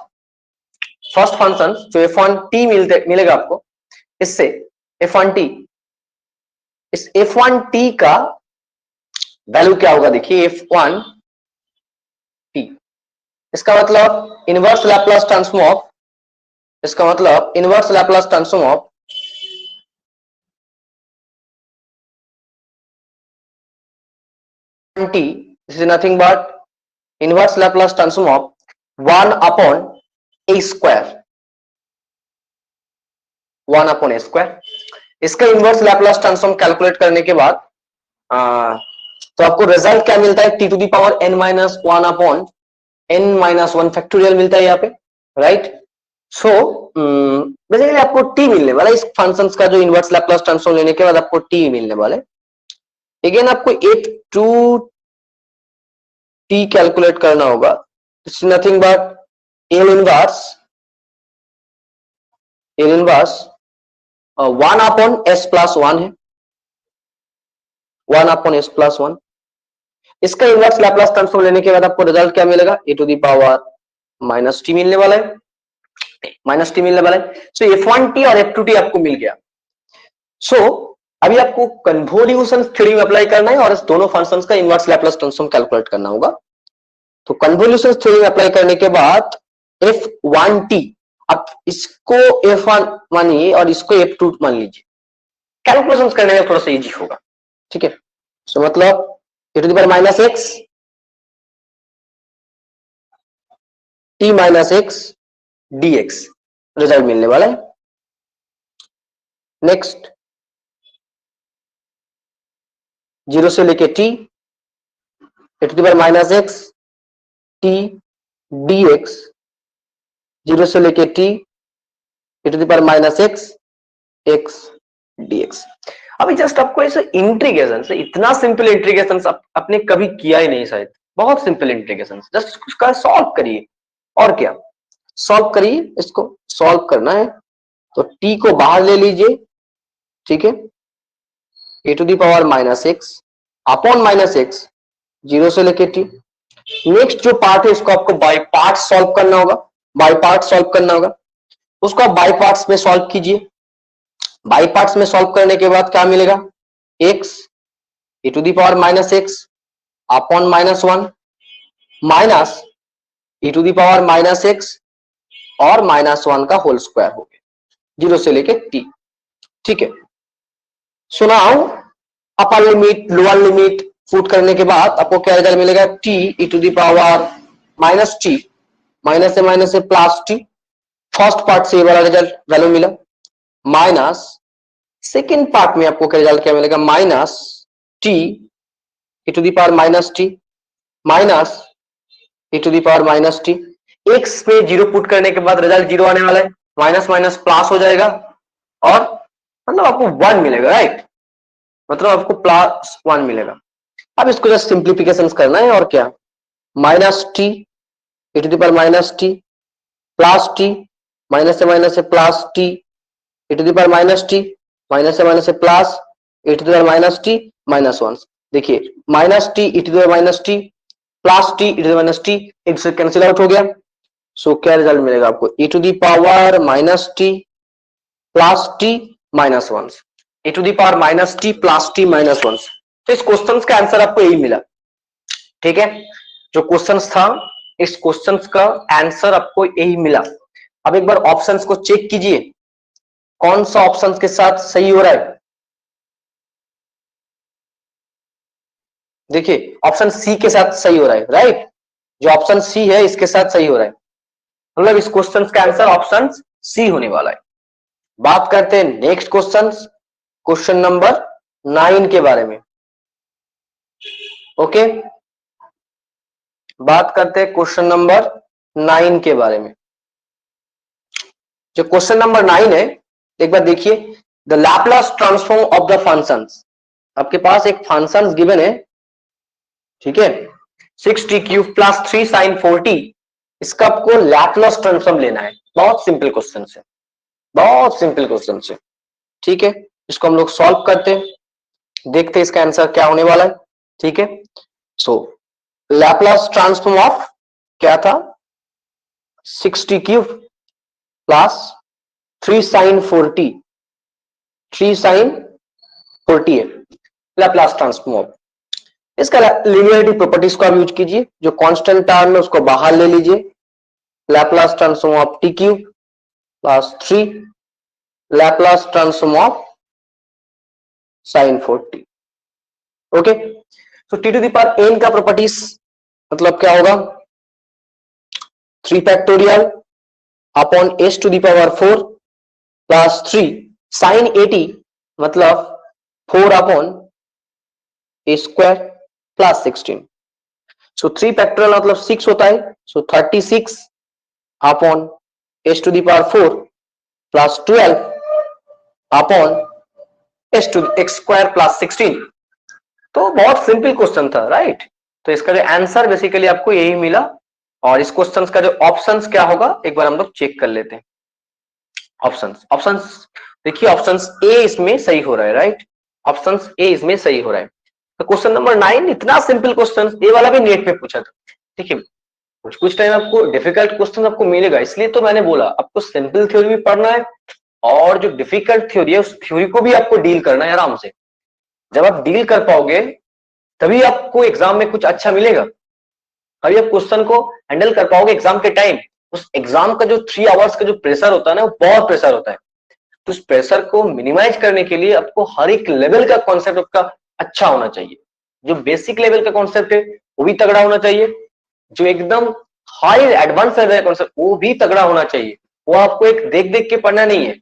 Speaker 1: फर्स्ट फंक्शन जो f1t मिलेगा आपको, इससे f1t, इस f1t का वैल्यू क्या होगा, देखिए f1t, इसका मतलब इनवर्स लैप्लास ट्रांसफॉर्म ऑफ, इसका मतलब inverse Laplace transform of t, this is nothing but inverse Laplace transform of 1 upon a square, 1 upon a square। इसका इनवर्स लैप्लास ट्रांसफॉर्म कैलकुलेट करने के बाद तो आपको रिजल्ट क्या मिलता है, t to the power n minus 1 upon n minus 1 factorial मिलता है यहाँ पे, राइट। सो बेसिकली आपको t मिलने वाला है इस फंक्शंस का, जो इनवर्स लैप्लास ट्रांसफॉर्म लेने के बाद आपको t मिलने वाला है। अगेन आपको एक टू t कैलकुलेट करना होगा, it's nothing but L inverse 1 upon s plus 1 है, 1 अपॉन s प्लस 1। इसका इनवर्स लैप्लास ट्रांसफॉर्म लेने के बाद आपको रिजल्ट क्या मिलेगा, e to the power minus t मिलने वाला है, माइनस टी मिलने वाला है। सो f1t और f2t आपको मिल गया। सो अभी आपको कन्वोल्यूशन थ्योरम अप्लाई करना है और इस दोनों फंक्शंस का इनवर्स लैप्लास ट्रांसफॉर्म कैलकुलेट करना होगा। तो कन्वोल्यूशन थ्योरम अप्लाई करने के बाद f1t, अब इसको f1 मानिए और इसको f2 मान लीजिए, कैलकुलेशन करने में थोड़ा सा इजी होगा, ठीक है। सो मतलब e to the power minus x t minus x dx result मिलने वाला है। नेक्स्ट 0 से लेके t, e to the power minus x t dx, 0 से लेके t e to the power minus x x dx। अभी जस्ट आपको ऐसे इंटीग्रेशन से, इतना सिंपल इंटीग्रेशन आपने कभी किया ही नहीं शायद, बहुत सिंपल इंटीग्रेशन, जस्ट उसका सॉल्व करिए और क्या, सॉल्व करिए, इसको सॉल्व करना है तो t को बाहर ले लीजिए, ठीक है, e to the power minus x upon minus x, 0 से लेके t। नेक्स्ट जो पार्ट है इसको आपको बाय पार्ट सॉल्व करना होगा, बाय पार्ट सॉल्व करना होगा, उसको आप बाय पार्ट्स में सॉल्व कीजिए। बाई पार्ट्स में सॉल्व करने के बाद क्या मिलेगा, x e to the power minus x upon minus 1 minus e to the power minus x और माइनस 1 का होल स्क्वायर हो गया, 0 से लेके t, ठीक है। So now upper limit lower limit put करने के बाद आपको क्या रिजल्ट मिलेगा, t e to the power minus t, minus से प्लस टी, फर्स्ट पार्ट से ये वाला रिजल्ट वैल्यू मिला, माइनस सेकेंड पार्ट में आपको क्या रिजल्ट क्या मिलेगा, minus t e to the power minus t minus e to the power minus t. X पे 0 पुट करने के बाद रिजल्ट 0 आने वाला है, माइनस माइनस प्लस हो जाएगा और मतलब आपको 1 मिलेगा, राइट, मतलब आपको प्लस 1 मिलेगा। अब इसको जस्ट सिंप्लीफिकेशन करना है और क्या, minus t e to the power minus t plus t, minus से plus t e to the power minus t, minus से plus e to the power minus t minus 1। देखिए minus t e to the power minus t plus t e to the minus t, एक से cancel out हो गया। सो क्या result मिलेगा आपको, e to the power minus t plus t minus 1, e to the power minus t plus t minus 1। तो इस question का आंसर आपको यही मिला, ठीक है। जो क्वेश्चन था इस क्वेश्चन का आंसर आपको यही मिला। अब एक बार ऑप्शंस को चेक कीजिए, कौन सा ऑप्शन के साथ सही हो रहा है। देखिए ऑप्शन सी के साथ सही हो रहा है, राइट, जो ऑप्शन सी है इसके साथ सही हो रहा है, मतलब इस क्वेश्चन का आंसर ऑप्शन सी होने वाला है। बात करते हैं नेक्स्ट क्वेश्चन, क्वेश्चन नंबर 9 के बारे में। ओके, बात करते हैं क्वेश्चन नंबर 9 के बारे में। जो क्वेश्चन नंबर 9 है, एक बार देखिए, the Laplace transform of the functions. आपके पास एक फंक्शंस गिवन है, ठीक है, 6t³ प्लस 3 sin 4t, इसका आपको लैपलास ट्रांसफॉर्म लेना है। बहुत सिंपल क्वेश्चन है, बहुत सिंपल क्वेश्चन है, ठीक है। इसको हम लोग सॉल्व करते हैं, देखते हैं इसका आंसर क्या होने वाला है, ठीक है। सो लैपलास ट्रांसफॉर्म ऑफ क्या था, 6t³ plus 3 sin 4t, 3 sin 4t है लैपलास ट्रांसफॉर्म ऑफ। इसका लिनियरिटी प्रॉपर्टीज को आप यूज कीजिए, जो कांस्टेंट टर्म है उसको बाहर ले लीजिए, Laplace transform of t³ plus 3 Laplace transform of sin 4t। Okay, तो t to the power n का प्रॉपर्टीज मतलब क्या होगा, 3 factorial upon s to the power 4 plus 3 sin 80 मतलब 4 upon a square plus 16। So 3 factorial मतलब 6 होता है, so 36 upon s to the power 4 plus 12 upon s to x square plus 16। तो बहुत सिंपल क्वेश्चन था, राइट। तो इसका जो आंसर बेसिकली आपको यही मिला, और इस क्वेश्चन का जो ऑप्शंस क्या होगा एक बार हम लोग चेक कर लेते हैं। ऑप्शंस देखिए, ऑप्शंस ए इसमें सही हो रहा है, राइट, ऑप्शंस ए इसमें सही हो रहा है। तो क्वेश्चन नंबर 9 इतना सिंपल क्वेश्चन, ए वाला भी नेट पे पूछा था, ठीक है। कुछ टाइम आपको डिफिकल्ट क्वेश्चन आपको मिलेगा, इसलिए तो मैंने बोला आपको सिंपल थ्योरी भी पढ़ना है, और जो डिफिकल्ट थ्योरी है उस थ्योरी को भी आपको डील करना है आराम से। जब आप डील कर पाओगे तभी आपको एग्जाम में कुछ अच्छा मिलेगा, तभी आप क्वेश्चन को हैंडल कर पाओगे एग्जाम के टाइम। उस एग्जाम का जो 3 आवर्स का जो प्रेशर होता है ना, वो बहुत प्रेशर होता है। तो उस प्रेशर को मिनिमाइज करने के लिए आपको हर एक लेवल का कॉन्सेप्ट आपका अच्छा होना चाहिए। जो बेसिक लेवल का कॉन्सेप्ट है वो भी तगड़ा होना चाहिए, जो एकदम हाई एडवांस लेवल का कॉन्सेप्ट वो भी तगड़ा होना चाहिए। वो आपको एक देख देख के पढ़ना नहीं है,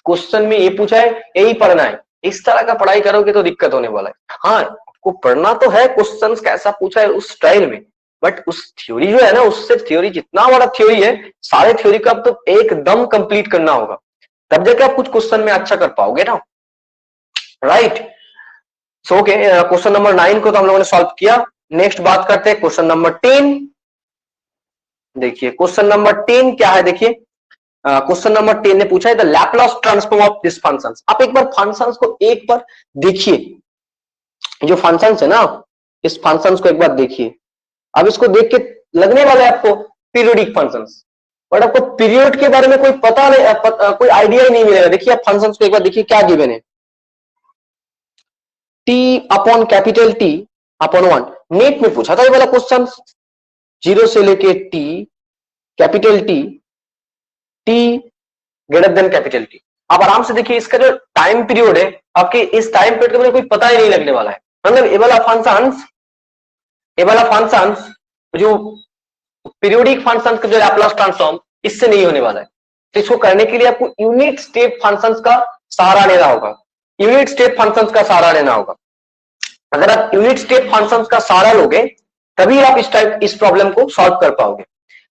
Speaker 1: क्वेश्चन में ये पूछा है यही पढ़ना है, इस तरह का पढ़ाई करोगे तो दिक्कत होने वाला है। हाँ, आपको पढ़ना तो है क्वेश्चंस कैसा पूछा है उस स्टाइल में, बट उस थ्योरी जो है ना, उससे थ्योरी जितना बड़ा थ्योरी है, सारे थ्योरी को आप तो एकदम कंप्लीट करना होगा, तब जाके आप कुछ क्वेश्चन में अच्छा कर पाओगे ना, right. So okay, question number 9 को तो हम लोगों ने सॉल्व किया। नेक्स्ट बात करते हैं क्वेश्चन नंबर 10। देखिए क्वेश्चन नंबर 10 क्या है, देखिए क्वेश्चन नंबर 10 ने पूछा है the Laplace transform of this functions. आप एक बार फंक्शंस को एक बार देखिए, जो फंक्शंस है ना, इस फंक्शंस को एक बार देखिए। अब इसको देख के लगने वाला है आपको पीरियोडिक फंक्शंस, बट आपको पीरियड के बारे में कोई पता नहीं, कोई आइडिया ही नहीं मिलेगा। देखिए आप फंक्शंस को एक बार देखिए, क्या गिवन है, t upon capital T upon 1। Net में पूछा था ये वाला क्वेश्चन, 0 से लेके t capital T greater than capital T। आप आराम से देखिए, इसका जो टाइम पीरियड है आपके इस टाइम पीरियड के बारे में कोई पता ही नहीं लगने वाला है। मतलब ये वाला फंक्शंस जो पीरियोडिक फंक्शंस का जो लैपलास ट्रांसफॉर्म इससे नहीं होने वाला है। तो इसको करने के लिए आपको यूनिट स्टेप फंक्शंस का सहारा लेना होगा, यूनिट स्टेप फंक्शंस का सहारा लेना होगा। अगर आप यूनिट स्टेप फंक्शंस का सहारा लोगे तभी आप इस प्रॉब्लम को सॉल्व कर पाओगे।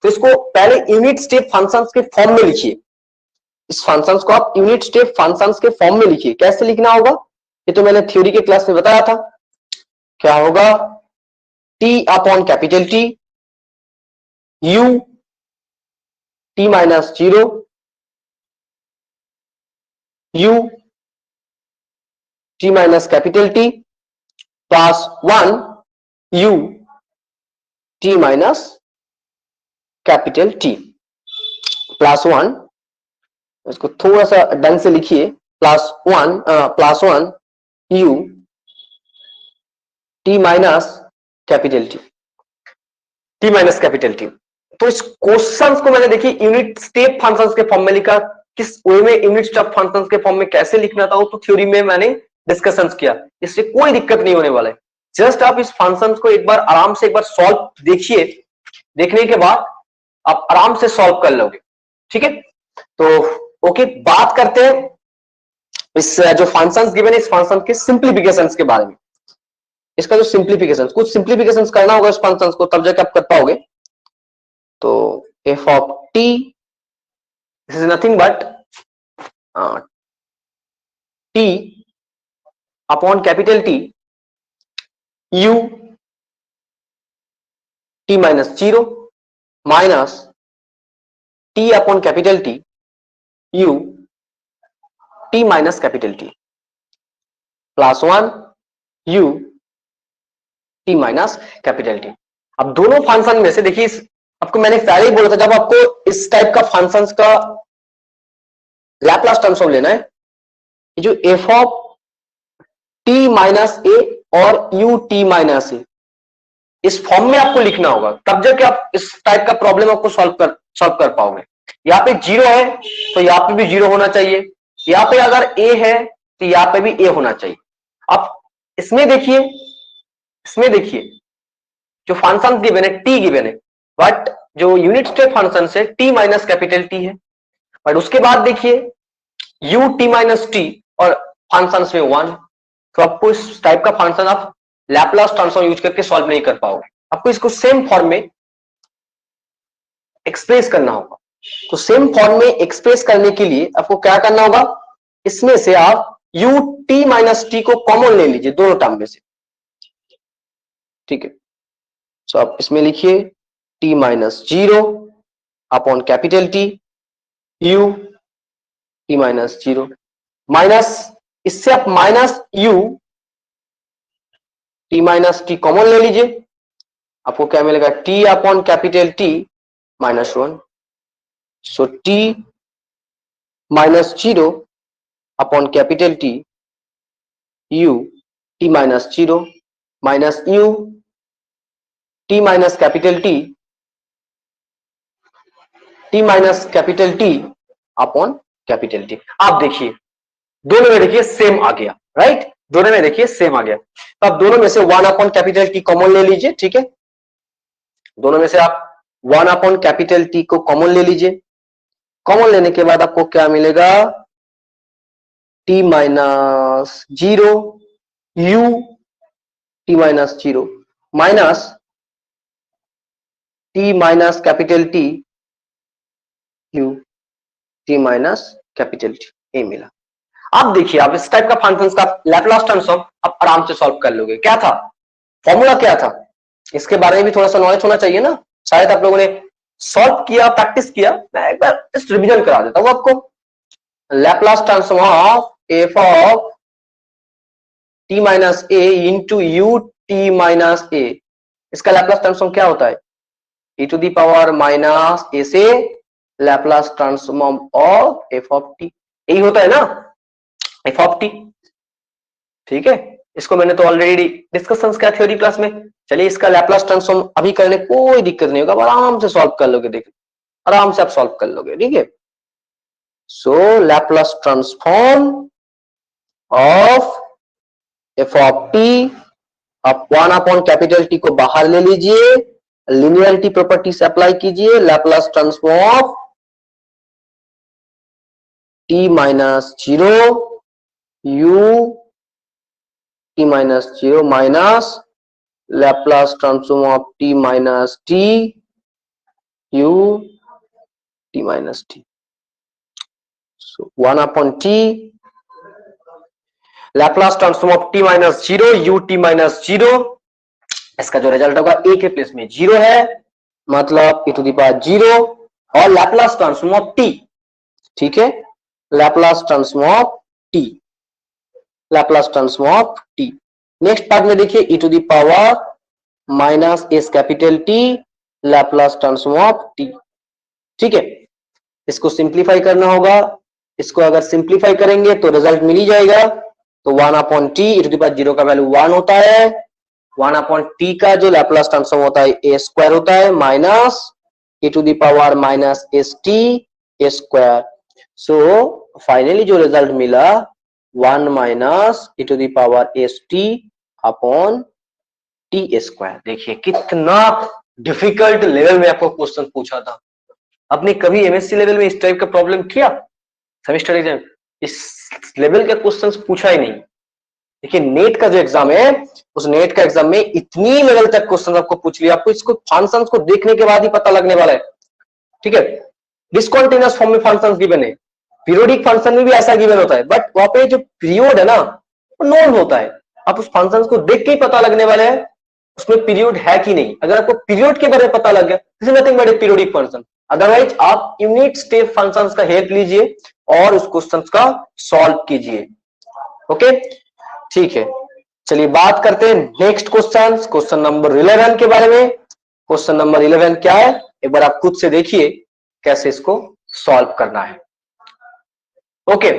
Speaker 1: तो इसको पहले यूनिट स्टेप फंक्शंस के फॉर्म में लिखिए, इस फंक्शंस को आप यूनिट स्टेप फंक्शंस के फॉर्म में लिखिए। कैसे लिखना होगा ये तो मैंने थ्योरी के क्लास में बताया था। क्या होगा, t upon capital T u t minus 0 u t minus capital T plus 1 u t minus capital T plus 1। इसको थोड़ा सा ढंग से लिखिए, plus 1 u t minus capital T। तो इस क्वेश्चंस को मैंने देखिए यूनिट स्टेप फंक्शंस के फॉर्म में लिखा। किस वे में यूनिट स्टेप फंक्शंस के फॉर्म में कैसे लिखना था वो तो थ्योरी में मैंने डिस्कशंस किया, इससे कोई दिक्कत नहीं होने वाला है। जस्ट आप इस फंक्शंस को एक बार आराम से एक बार सॉल्व देखिए, देखने के बाद आप आराम से सॉल्व कर लोगे, ठीक है। तो ओके, बात करते हैं इस जो फंक्शंस गिवन है इस फंक्शन के सिंप्लीफिकेशंस के बारे में। इसका जो कुछ सिंप्लीफिकेशंस करना होगा इस फंक्शंस को, तब जाके आप कर पाओगे। तो f of t this is nothing but T upon capital T u t minus 0 minus T upon capital T u t minus capital T plus 1 you t minus capital T. अब दोनों function में से देखिए, आपको मैंने पहले ही बोला था, जब आपको इस टाइप का फंक्शंस का लैपलास ट्रांसफॉर्म लेना है, जो एफ ऑफ टी माइनस ए और यू टी माइनस ए, इस फॉर्म में आपको लिखना होगा, तब जाके आप इस टाइप का प्रॉब्लम आपको सॉल्व कर पाओगे। यहाँ पे 0 है तो यहाँ पे भी 0 होना चाहिए, यहाँ पे अगर a है तो यहाँ पे भी a होना चाहिए। अब इसमें देखिए जो फंक्शन गिवन है t गिवन है, बट जो यूनिट स्टेप फंक्शन से t माइनस कैपिटल t है, बट उसके बाद देखिए u t माइनस t और फंक्शन में 1, तो आपको इस टाइप का फंक्शन आप लैपलास ट्रांसफॉर्म यूज करके सॉल्व नहीं कर पाओगे, आपको इसको सेम फॉर्म में एक्सप्रेस करना होगा। तो सेम फॉर्म में एक्सप्रेस करने के लिए आपको क्या करना होगा, इसमें से आप u t माइनस टी को कॉमन ले लीजिए दोनों टर्म में से, ठीक है। तो आप इसमें लिखिए t minus 0 upon capital T u t minus 0 minus, इससे आप minus u t minus T common ले लीजिए, आपको क्या मिलेगा, t upon capital t minus 1। सो t minus 0 upon capital T u t minus 0 minus u t minus capital t minus capital T upon capital T। आप देखिए दोनों में देखिए सेम आ गया, राइट, दोनों में देखिए सेम आ गया। तो आप दोनों में से 1 अपॉन कैपिटल T कॉमन ले लीजिए, ठीक है, दोनों में से आप 1 अपॉन कैपिटल T को कॉमन ले लीजिए। कॉमन लेने के बाद आपको क्या मिलेगा, t minus 0 u t minus 0 minus t minus capital T u t minus capital T, ये मिला। अब देखिए आप इस टाइप का फंक्शंस का लैपलास ट्रांसफॉर्म आप आराम से सॉल्व कर लोगे। क्या था फॉर्मूला, क्या था, इसके बारे में भी थोड़ा सा नॉलेज होना चाहिए ना, शायद आप लोगों ने सॉल्व किया, प्रैक्टिस किया, मैं एक बार जस्ट रिवीजन करा देता हूं आपको। Laplace transform of f of t minus a into u t minus a, इसका लैपलास ट्रांसफॉर्म क्या होता है, e to the power minus a से Laplace transform of f of t, यही होता है ना एफ ऑफ टी, ठीक है। इसको मैंने तो ऑलरेडी डिस्कशन किया थ्योरी क्लास में। चलिए इसका लैपलास ट्रांसफॉर्म अभी करने कोई दिक्कत नहीं होगा, आराम से सॉल्व कर लोगे, देखिए आराम से आप सॉल्व कर लोगे, ठीक है। So Laplace transform of f of t, आप 1 अपॉन कैपिटल टी को बाहर ले लीजिए, लिनियरिटी प्रॉपर्टी से अप्लाई कीजिए, Laplace transform of t minus 0 u t minus 0 minus Laplace transform of t minus t u t minus t। So 1 upon t Laplace transform of t minus 0 u t minus 0, इसका जो result होगा a के place में 0 है, मतलब e to the power 0 और Laplace transform of t, ठीक है, Laplace transform of t, Laplace transform of t। Next part में देखिए e to the power minus s capital T Laplace transform of t, ठीक है। इसको सिंप्लीफाई करना होगा, इसको अगर सिंप्लीफाई करेंगे तो रिजल्ट मिल ही जाएगा। तो 1 upon t, e to the power 0 का वैल्यू 1 होता है, 1 अपॉन टी का जो लैपलास ट्रांसफॉर्म होता है ए स्क्वायर होता है, minus e to the power minus s t a square. So finally जो रिजल्ट मिला 1 minus e to the power s t upon t square. देखिए कितना डिफिकल्ट लेवल में आपको क्वेश्चन पूछा था, आपने कभी एमएससी लेवल में इस टाइप का प्रॉब्लम किया, सेमेस्टर एग्जाम इस लेवल का क्वेश्चंस पूछा ही नहीं। देखिए नेट का जो एग्जाम है, उस नेट का एग्जाम में इतनी लेवल तक क्वेश्चन आपको पूछ लिया, आपको इसको फंक्शंस को देखने के बाद ही पता लगने वाला है, ठीक है। डिसकंटिन्यूअस फॉर्म में फंक्शंस गिवन है, पीरियोडिक फंक्शन में भी ऐसा गिवन होता है, बट वहां पे जो पीरियड है ना वो नोन होता है। आप उस फंक्शन को देख के ही पता लगने वाले हैं उसमें पीरियड है कि नहीं। अगर आपको पीरियड के बारे में पता लग गया, this is nothing but A periodic function. Otherwise आप यूनिट स्टेप फंक्शंस का हेल्प लीजिए और उस क्वेश्चंस का सॉल्व कीजिए। ओके, ठीक है, चलिए बात करते हैं नेक्स्ट क्वेश्चन, क्वेश्चन नंबर 11 के बारे में। क्वेश्चन नंबर 11 क्या है, एक बार आप खुद से देखिए कैसे इसको सॉल्व करना है। ओके,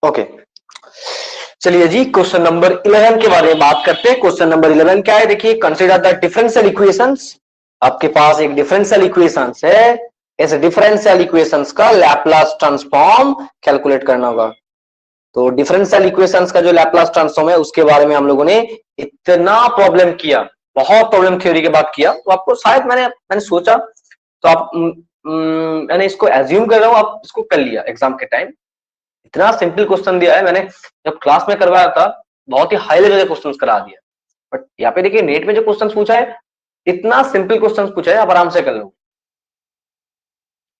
Speaker 1: ओके, चलिए जी क्वेश्चन नंबर 11 के बारे में बात करते हैं। क्वेश्चन नंबर 11 क्या है, देखिए, कंसीडर द डिफरेंशियल इक्वेशंस। आपके पास एक डिफरेंशियल इक्वेशंस है, इस डिफरेंशियल इक्वेशंस का लैपलास ट्रांसफॉर्म कैलकुलेट करना होगा। तो डिफरेंशियल इक्वेशंस का जो लैपलास ट्रांसफॉर्म है उसके बारे में हम लोगों ने इतना प्रॉब्लम किया, बहुत प्रॉब्लम थ्योरी के बाद किया, तो आपको शायद मैंने सोचा, तो आप मैंने इसको एज्यूम कर रहा हूं आप इसको कर लिया एग्जाम के टाइम। इतना सिंपल क्वेश्चन दिया है, मैंने जब क्लास में करवाया था बहुत ही हाई लेवल के क्वेश्चंस करा दिया, बट यहाँ पे देखिए नेट में जो क्वेश्चन पूछा है इतना सिंपल क्वेश्चन पूछा है, आप आराम से कर लो,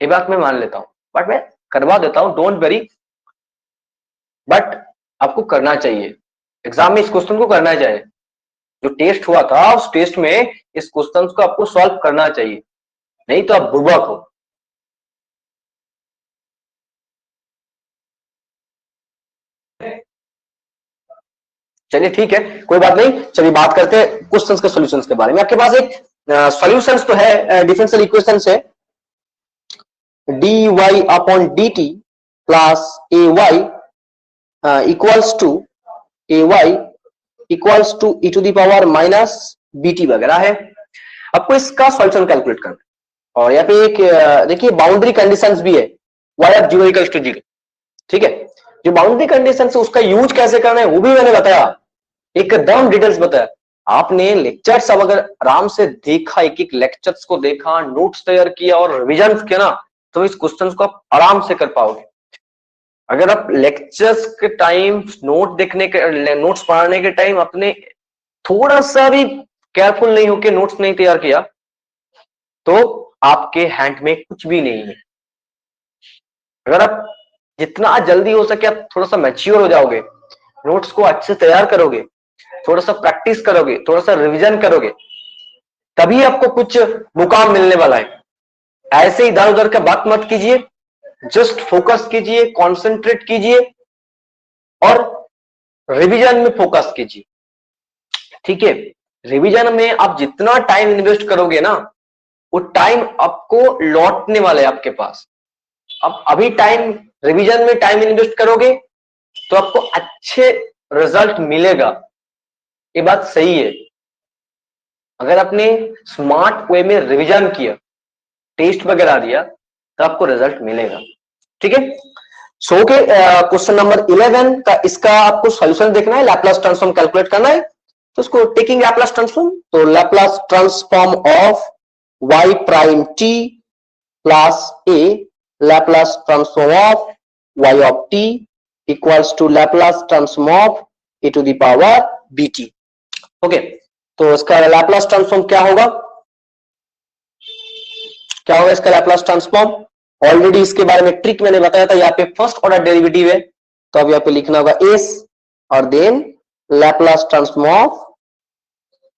Speaker 1: ये बात मैं मान लेता हूँ, बट मैं करवा देता हूँ, डोंट वरी। बट आपको करना चाहिए, एग्जाम में इस क्वेश्चन को करना चाहिए। जो टेस्ट हुआ था उस टेस्ट में इस क्वेश्चन को आपको सॉल्व करना चाहिए, नहीं तो आप बुर्बक हो। चलिए ठीक है, कोई बात नहीं, चलिए बात करते हैं क्वेश्चंस के सॉल्यूशंस के बारे में। आपके पास एक सॉल्यूशंस तो है, डिफरेंशियल इक्वेशंस है, dy upon dt plus ay equals to ay equals to e to the power minus bt वगैरह है। आपको इसका सॉल्यूशन कैलकुलेट करना है, और यहाँ पे एक देखिए बाउंड्री कंडीशंस भी है, y ऑफ 0 इक्वल्स टू 0, ठीक है। जो बाउंड्री कंडीशन है उसका यूज कैसे करना है वो भी मैंने बताया, एकदम डिटेल्स बताया। आपने लेक्चर्स अब अगर आराम से देखा, एक एक लेक्चर्स को देखा, नोट्स तैयार किया और रिविजन किया ना, तो इस क्वेश्चन को आप आराम से कर पाओगे। अगर आप लेक्चर्स के टाइम नोट देखने के, नोट्स पढ़ने के टाइम अपने थोड़ा सा भी केयरफुल नहीं होके नोट्स नहीं तैयार किया, तो आपके हैंड में कुछ भी नहीं है। अगर आप जितना जल्दी हो सके आप थोड़ा सा मैच्योर हो जाओगे, नोट्स को अच्छे से तैयार करोगे, थोड़ा सा प्रैक्टिस करोगे, थोड़ा सा रिवीजन करोगे, तभी आपको कुछ मुकाम मिलने वाला है। ऐसे इधर उधर का बात मत कीजिए, जस्ट फोकस कीजिए, कंसंट्रेट कीजिए और रिवीजन में फोकस कीजिए, ठीक है। रिवीजन में आप जितना टाइम इन्वेस्ट करोगे ना, वो टाइम आपको लौटने वाला है आपके पास। अब अभी टाइम रिवीजन में टाइम इन्वेस्ट करोगे तो आपको अच्छे रिजल्ट मिलेगा, ये बात सही है। अगर आपने स्मार्ट वे में रिवीजन किया, टेस्ट वगैरह दिया, तो आपको रिजल्ट मिलेगा, ठीक है। सो के क्वेश्चन नंबर 11 का इसका आपको सॉल्यूशन देखना है, लैपलास ट्रांसफॉर्म कैलकुलेट करना है। तो इसको टेकिंग लैपलास ट्रांसफॉर्म, तो Laplace transform of y prime t plus a Laplace transform of y of t equals to Laplace transform of e to the power bt। Okay, तो इसका Laplace transform क्या होगा, क्या होगा इसका लैपलास ट्रांसफॉर्म? ऑलरेडी इसके बारे में ट्रिक मैंने बताया था, यहाँ पे फर्स्ट ऑर्डर डेरिवेटिव है, तो अब यहाँ पे लिखना होगा s और then Laplace transform of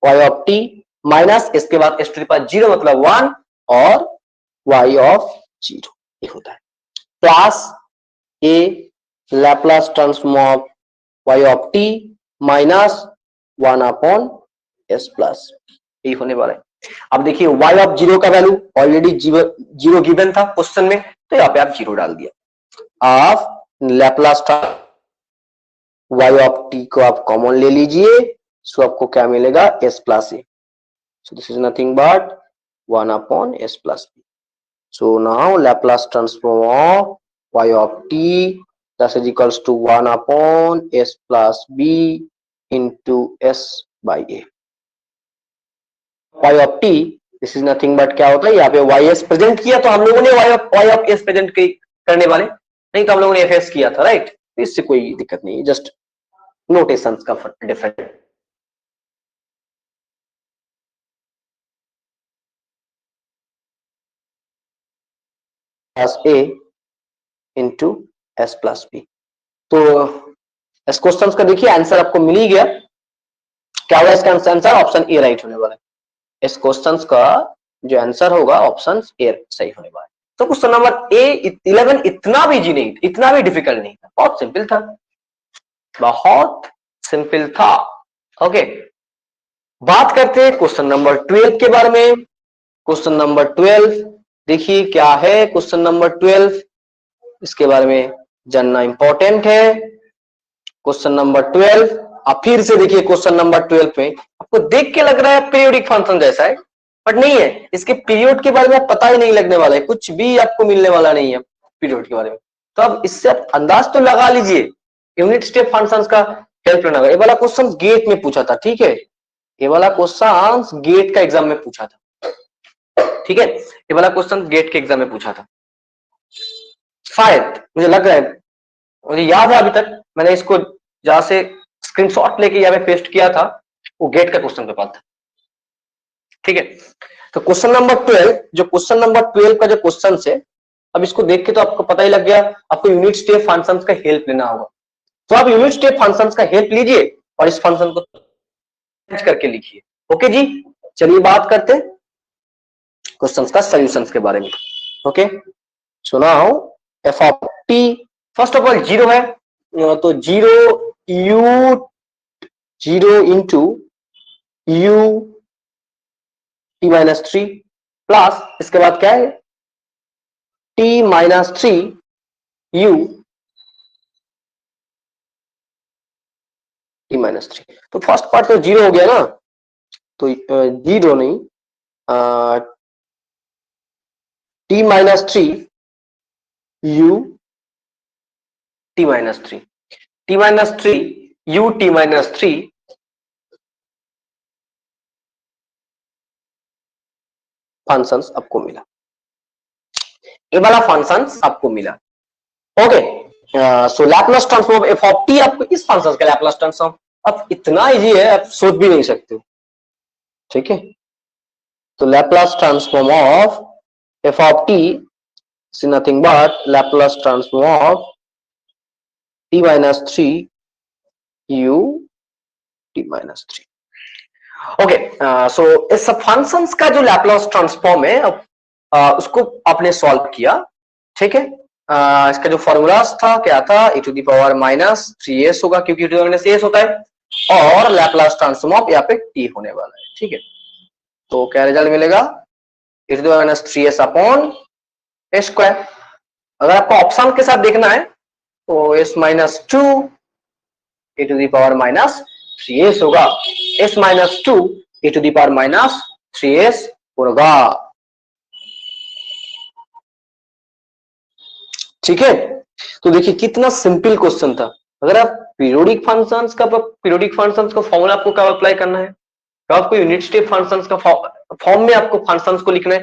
Speaker 1: y of t minus इसके बाद s टू द पावर 0 मतलब 1 और y ऑफ 0 ये होता है, plus a Laplace transform of y of t minus 1 upon s plus ये होने वाला है। अब देखिए y ऑफ 0 का वैल्यू ऑलरेडी 0 गिवन था क्वेश्चन में, तो यहाँ पे आप 0 डाल दिया। आप लैपलास y ऑफ t को आप कॉमन ले लीजिए, सो आपको क्या मिलेगा s plus A, so this is nothing but 1 upon s plus b। So now Laplace transform of y of t that is equals to 1 upon s plus b into s by a। y of t this is nothing but क्या होता है, यहाँ पे ys present किया तो हम लोगों ने y ऑफ s प्रेजेंट करने वाले, नहीं तो हम लोगों ने fs किया था, राइट। इससे कोई दिक्कत नहीं है, जस्ट नोटेशंस का different. Plus a into s plus b। तो इस क्वेश्चन का देखिए आंसर आपको मिल ही गया, क्या होगा इसका आंसर? ऑप्शन ए राइट होने वाला है। इस क्वेश्चन का जो आंसर होगा ऑप्शन ए सही होने वाला है। तो क्वेश्चन नंबर ए 11 इतना भी जी नहीं, इतना भी डिफिकल्ट नहीं था, बहुत सिंपल था, बहुत सिंपल था। ओके, बात करते हैं क्वेश्चन नंबर 12 के बारे में। क्वेश्चन नंबर 12 देखिए क्या है, क्वेश्चन नंबर 12 इसके बारे में जानना इंपॉर्टेंट है। क्वेश्चन नंबर 12 आप फिर से देखिए, क्वेश्चन नंबर 12 में आपको देख के लग रहा है पीरियोडिक फंक्शन जैसा है, बट नहीं है, इसके पीरियड के बारे में पता ही नहीं लगने वाला है, कुछ भी आपको मिलने वाला नहीं है पीरियड के बारे में। तो अब इससे आप अंदाज तो लगा लीजिए, यूनिट स्टेप फंक्शंस का हेल्प लेना होगा। ये वाला क्वेश्चन गेट में पूछा था, ठीक है, ये वाला क्वेश्चन गेट का एग्जाम में पूछा था, ठीक है, ये वाला क्वेश्चन गेट के एग्जाम में पूछा था शायद, मुझे लग रहा है, मुझे याद है अभी तक मैंने इसको जहां से स्क्रीनशॉट लेके यहाँ पे पेस्ट किया था, वो गेट का क्वेश्चन पेपर था, ठीक है। तो क्वेश्चन नंबर 12, जो क्वेश्चन नंबर 12 का जो क्वेश्चन है, अब इसको देख के तो आपको पता ही लग गया, आपको यूनिट स्टेप फंक्शंस का हेल्प लेना होगा। तो आप यूनिट स्टेप फंक्शंस का हेल्प लीजिए और इस फंक्शन को करके लिखिए। ओके जी, चलिए बात करते हैं क्वेश्चंस का सॉल्यूशंस के बारे में। Okay, so now F of T first of all 0 है, तो 0 into u t minus 3 plus इसके बाद क्या है t minus 3 u t minus 3। तो फर्स्ट पार्ट तो 0 हो गया ना, तो 0 नहीं, t minus 3 u t minus 3, t minus 3 u t minus 3 functions आपको मिला, ये वाला फंक्शंस आपको मिला। Okay, so Laplace transform F of T, आपको इस फंक्शन का लैपलास ट्रांसफॉर्म अब इतना इजी है, आप सोच भी नहीं सकते, ठीक है। तो Laplace transform of f of t is nothing but Laplace transform of t minus 3 u t minus 3। Okay, so इस फंक्शंस का जो लैपलास ट्रांसफॉर्म है उसको आपने सॉल्व किया, ठीक है। इसका जो फॉर्मूला था क्या था, e to the power minus 3s होगा, क्योंकि e to the power minus s होता है, और लैपलास ट्रांसफॉर्म ऑफ यहाँ पे t होने वाला है, ठीक है। तो क्या रिजल्ट मिलेगा, e to the power minus 3s upon s square. अगर आपको ऑप्शन के साथ देखना है तो s minus 2 e to the power minus 3s होगा, s minus 2 e to the power minus 3s होगा, ठीक है। तो देखिए कितना सिंपल क्वेश्चन था। अगर आप पीरियोडिक फंक्शंस का फॉर्मूला आपको कब अप्लाई करना है, तो आपको यूनिट स्टेप फंक्शंस का फॉर्म में आपको फंक्शंस को लिखना है।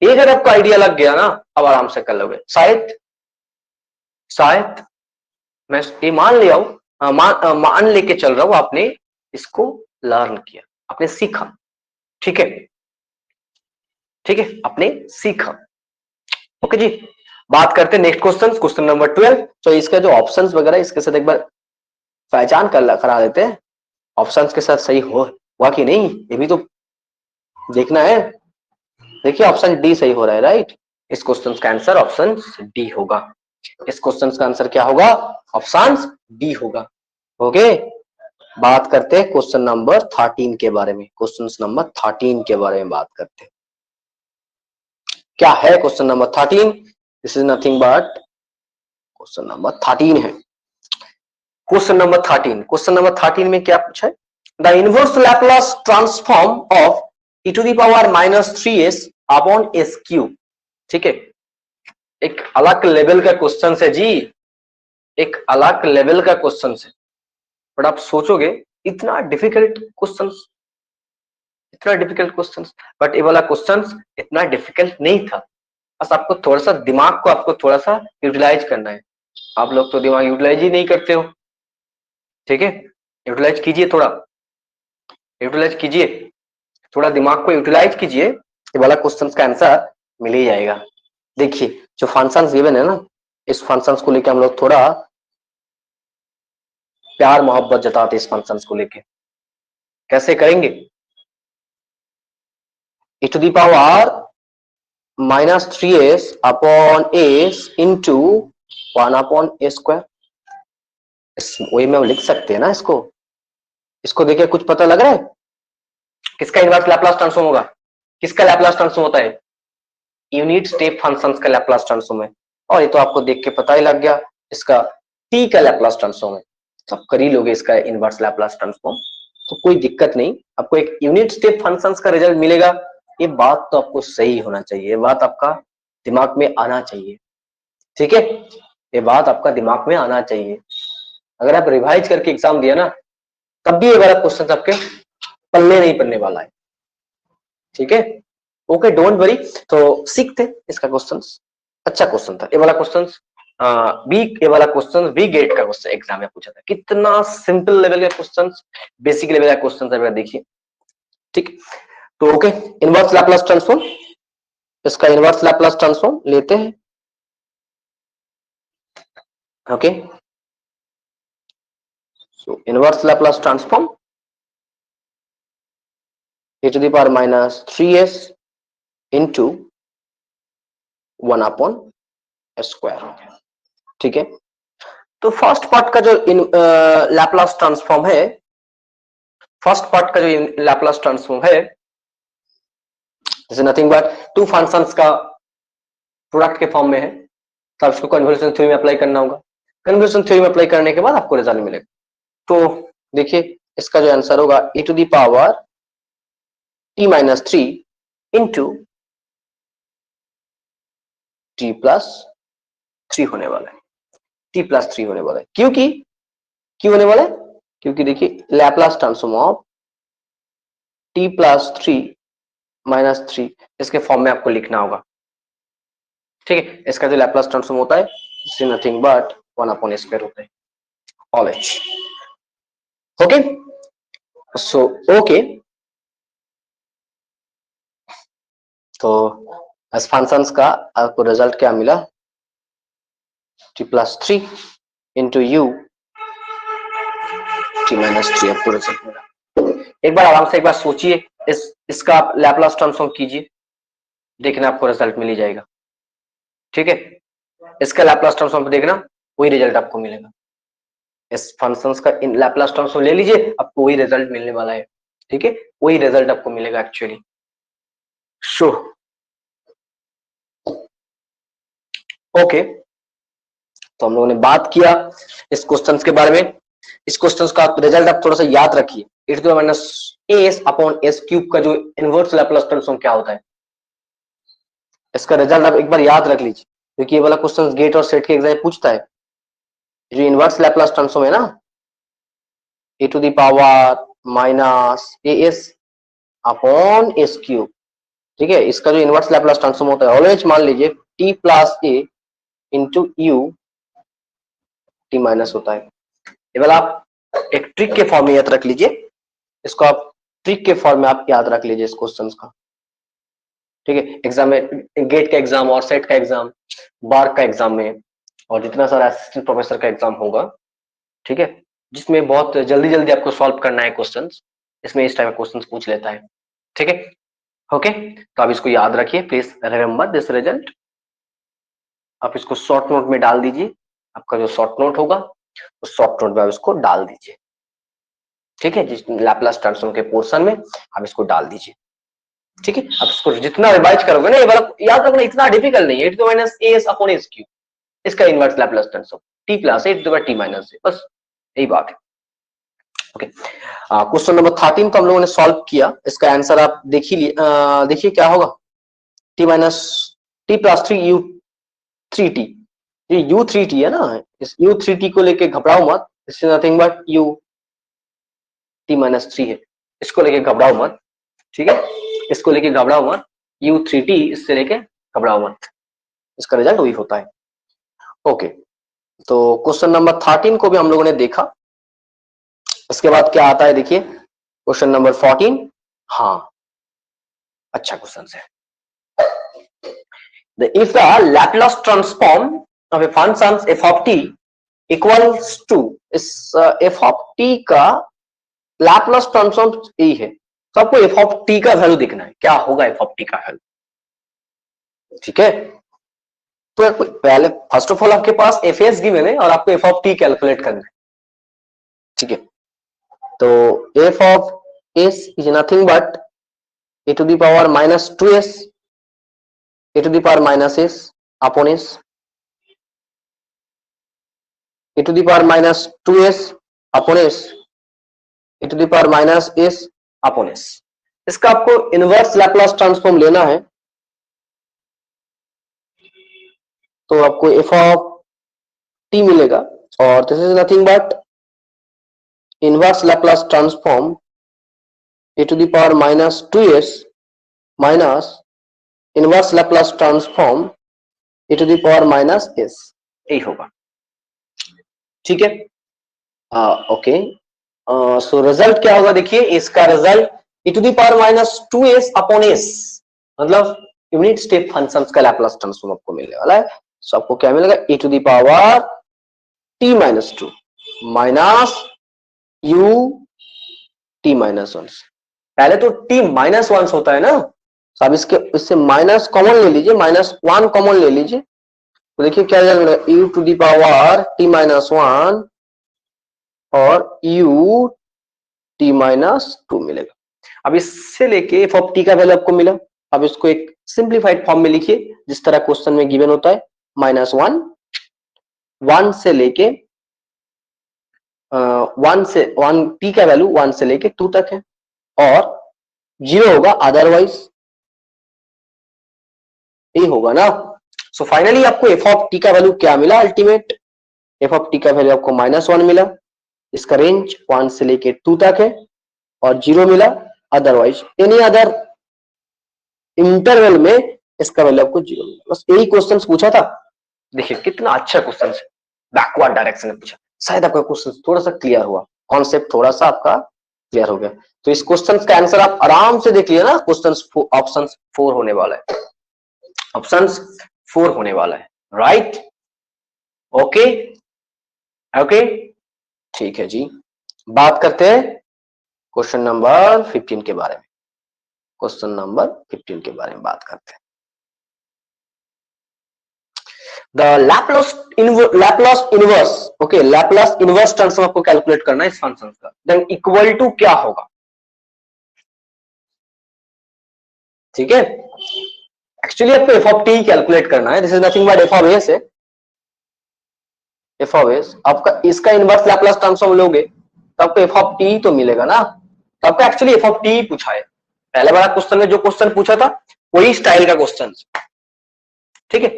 Speaker 1: ये अगर आपको आइडिया लग गया ना, अब आराम से कर लोगे। शायद मैं ये मान लिया हूं, मान लेके चल रहा हूं, आपने इसको लर्न किया, आपने सीखा, ठीक है, ठीक है, आपने सीखा। ओके जी, बात करते हैं नेक्स्ट क्वेश्चन नंबर 12। तो इसका जो ऑप्शंस वगैरह इसके साथ एक बार पहचान करा देते हैं, ऑप्शंस के साथ सही हुआ कि नहीं, ये भी तो देखना है। देखिए ऑप्शन डी सही हो रहा है, राइट। इस क्वेश्चन का आंसर ऑप्शन डी होगा। इस क्वेश्चन का आंसर क्या होगा, ऑप्शन डी होगा। ओके, बात करते हैं क्वेश्चन नंबर 13 के बारे में। क्वेश्चन नंबर 13 के बारे में बात करते हैं। क्या है question number 13? This is nothing but question number 13 है। क्वेश्चन नंबर 13 में क्या पूछा है? The inverse Laplace transform of e to the power minus 3s upon s cube. ठीक है, एक अलग लेवल का क्वेश्चन है जी, एक अलग लेवल का क्वेश्चन है। बट आप सोचोगे इतना डिफिकल्ट क्वेश्चन, बट ये वाला क्वेश्चन इतना डिफिकल्ट नहीं था। बस आपको थोड़ा सा दिमाग को आपको थोड़ा सा यूटिलाइज करना है। आप लोग तो दिमाग यूटिलाइज ही नहीं करते हो, ठीक है। यूटिलाइज कीजिए, थोड़ा दिमाग को यूटिलाइज कीजिए, ये वाला क्वेश्चन का आंसर मिल ही जाएगा। देखिए जो फंक्शंस गिवन है ना, इस फंक्शंस को लेकर हम लोग थोड़ा प्यार मोहब्बत जताते इस फंक्शंस को लेके। कैसे करेंगे? e to the power minus 3s upon s into 1 upon a square, इस वे में लिख सकते हैं ना इसको देखिए कुछ पता लग रहा है? किसका इनवर्स लैप्लास ट्रांसफॉर्म होगा? किसका लैप्लास ट्रांसफॉर्म होता है? यूनिट स्टेप फंक्शंस का लैप्लास ट्रांसफॉर्म है। और ये तो आपको देख के पता ही लग गया, इसका टी का लैप्लास ट्रांसफॉर्म है। तो आप कर ही लोगे इसका इनवर्स लैप्लास ट्रांसफॉर्म, तो कोई दिक्कत नहीं। आपको एक यूनिट स्टेप फंक्शंस का रिजल्ट मिलेगा, ये बात तो आपको सही होना चाहिए, ये बात आपका दिमाग में आना चाहिए, ठीक है। ये बात आपका दिमाग में आना चाहिए। अगर आप रिवाइज करके एग्जाम दिया ना, तब भी ये वाला क्वेश्चन आपके पल्ले नहीं पड़ने वाला है, ठीक है। Okay, don't worry. तो सीखते इसका क्वेश्चन, अच्छा क्वेश्चन था ये वाला क्वेश्चन। ये वाला क्वेश्चन बी गेट का क्वेश्चन एग्जाम में पूछा था। कितना सिंपल लेवल का क्वेश्चन, बेसिक लेवल का क्वेश्चन था, देखिए, ठीक। तो ओके, इनवर्स लैप्लास ट्रांसफॉर्म, इसका इनवर्स लैप्लास ट्रांसफॉर्म लेते हैं। Okay, so inverse Laplace transform e to the power minus 3s into 1 upon square हो गया, ठीक है। तो फर्स्ट पार्ट का जो लैप्लास ट्रांसफॉर्म है, this is nothing but two functions का प्रोडक्ट के फॉर्म में है। तो आप इसको कन्वोल्यूशन थ्योरी में अप्लाई करना होगा। कन्वोल्यूशन थ्योरी में अप्लाई करने के बाद आपको रिजल्ट मिलेगा। तो देखिए इसका जो आंसर होगा e to the power t minus 3 into t plus 3 होने वाला है, t प्लस 3 होने वाला है। क्यों होने वाला है? क्योंकि देखिए Laplace transform of t plus 3 minus 3 इसके फॉर्म में आपको लिखना होगा, ठीक है। इसका जो लैप्लास ट्रांसफॉर्म होता है it's nothing but 1 upon square होता है, all H. Okay, so okay, तो इस फंक्शंस का आपको रिजल्ट क्या मिला? t plus 3 into you t minus 3 आपको रिजल्ट मिला। एक बार आराम से एक बार सोचिए, इसका आप लैप्लास ट्रांसफॉर्म कीजिए, देखना आपको रिजल्ट मिल ही जाएगा, ठीक है। इसका लैप्लास ट्रांसफॉर्म देखना, वही रिजल्ट आपको मिलेगा। इस फंक्शंस का इन लैप्लास ट्रांसफॉर्म ले लीजिए, आपको वही रिजल्ट मिलने वाला है, ठीक है। वही रिजल्ट आपको मिलेगा एक्चुअली। शो ओके, तो हम लोगों ने बात किया इस क्वेश्चंस के बारे में। इस क्वेश्चंस का रिजल्ट आप थोड़ा सा याद रखिए, e to the minus s upon s cube का जो इनवर्स लैप्लास ट्रांसफॉर्म क्या होता है, इसका रिजल्ट आप एक बार याद रख लीजिए, क्योंकि ये वाला क्वेश्चन गेट और सेट के एग्जाम पूछता है। जो इनवर्स लैप्लास ट्रांसफॉर्म है ना, e to the power minus a s upon s cube, ठीक है। इसका जो इनवर्स लैप्लास ट्रांसफॉर्म होता है, ऑलवेज मान लीजिए टी प्लस ए इंटू यू टी माइनस होता है। केवल आप एक ट्रिक के फॉर्म में याद रख लीजिए, इसको आप ट्रिक के फॉर्म में आप याद रख लीजिए इस क्वेश्चन का, ठीक है। एग्जाम में, गेट का एग्जाम और सेट का एग्जाम, बार का एग्जाम में, और जितना सारा असिस्टेंट प्रोफेसर का एग्जाम होगा, ठीक है, जिसमें बहुत जल्दी जल्दी आपको सॉल्व करना है क्वेश्चंस, इसमें इस टाइप के क्वेश्चंस पूछ लेता है, ठीक है। ओके, तो आप इसको याद रखिए, प्लीज रिमेंबर दिस रिजल्ट। आप इसको शॉर्ट नोट में डाल दीजिए, आपका जो शॉर्ट नोट होगा उस शॉर्ट नोट में आप इसको डाल दीजिए, ठीक है। जिस लैप्लास ट्रांसफॉर्म के पोर्शन में आप इसको डाल दीजिए, ठीक है। आप इसको जितना रिवाइज करोगे ना, ये वाला याद रखना इतना डिफिकल्ट नहीं है। E to the minus s upon s cube, इसका inverse Laplace transform t plus e to the t minus a, बस यही बात है। ओके, क्वेश्चन नंबर 13 को हम लोगों ने सॉल्व किया। इसका आंसर आप देखिए, देखिए क्या होगा, T minus t plus 3 you 3t, ये यू 3t है ना, इस यू 3t को लेके घबराओ मत, it's nothing but you t minus 3 है, इसको लेके घबराओ मत, ठीक है। इसको लेके घबराओ मत, यू 3t इससे लेके घबराओ मत, इसका रिजल्ट वही होता है। ओके, तो क्वेश्चन नंबर 13 को भी हम लोगों ने देखा। इसके बाद क्या आता है देखिए, क्वेश्चन नंबर 14। हाँ, अच्छा क्वेश्चन है। If the Laplace transform of a function f of t equals to, इस f of t का लैप्लास ट्रांसफॉर्म यही है, तो आपको f of t का वैल्यू देखना है, क्या होगा f of t का वैल्यू, ठीक है। तो पहले फर्स्ट ऑफ ऑल आपके पास एफ एस गिवन है और आपको f of t कैलकुलेट करना है, ठीक है। तो f of s is nothing but A to the power minus 2s e to the power minus s upon s, e to the power minus 2s upon s e to the power minus s upon s। इसका आपको inverse Laplace transform लेना है, तो आपको f of t मिलेगा, और this is nothing but inverse Laplace transform e to the power minus 2s minus inverse Laplace transform e to the power minus s, यही होगा, ठीक है। ओके, सो रिजल्ट क्या होगा देखिए, इसका result e to the power minus 2s upon s, मतलब unit step functions का लैप्लास ट्रांसफॉर्म आपको मिलने वाला है। सो आपको क्या मिलेगा, e to the power t minus 2 minus u t minus 1। पहले तो t माइनस 1 होता है ना, तो आप इससे माइनस कॉमन ले लीजिए, माइनस 1 कॉमन ले लीजिए, तो देखिए क्या मिलेगा, u to the power t minus 1 और u t माइनस 2 मिलेगा। अब इससे लेके f ऑफ t का वैल्यू आपको मिला, अब इसको एक सिंप्लीफाइड फॉर्म में लिखिए जिस तरह क्वेश्चन में गिवन होता है, माइनस 1 से लेके 1 t का वैल्यू 1 से लेके 2 तक है, और 0 होगा अदरवाइज, ये होगा ना। सो फाइनली आपको f ऑफ t का वैल्यू क्या मिला, अल्टीमेट f ऑफ t का वैल्यू आपको माइनस 1 मिला, इसका रेंज 1 से लेके 2 तक है, और 0 मिला अदरवाइज एनी अदर इंटरवल में इसका वैल्यू आपको 0 मिला। बस यही क्वेश्चन पूछा था, देखिए कितना अच्छा क्वेश्चन है, बैकवर्ड डायरेक्शन में पूछा, शायद आपका क्वेश्चन थोड़ा सा क्लियर हुआ, कॉन्सेप्ट थोड़ा सा आपका क्लियर हो गया। तो इस क्वेश्चन का आंसर आप आराम से देख लिया ना, क्वेश्चन ऑप्शन 4 होने वाला है, ऑप्शन 4 होने वाला है, राइट। ओके ओके, ठीक है जी। बात करते हैं क्वेश्चन नंबर 15 के बारे में, क्वेश्चन नंबर 15 के बारे में बात करते हैं। The Laplace inverse, okay, Laplace inverse transform आपको कैलकुलेट करना है इस फंक्शन का, देन इक्वल टू क्या होगा, ठीक है। एक्चुअली आपको f ऑफ t कैलकुलेट करना है, this is nothing but f of s है, f ऑफ s। आपका इसका इनवर्स लैप्लास ट्रांसफॉर्म लोगे तो आपको f ऑफ t तो मिलेगा ना, तो आपको एक्चुअली f ऑफ t पूछा है, पहले वाला क्वेश्चन में जो क्वेश्चन पूछा था वही स्टाइल का क्वेश्चन, ठीक है।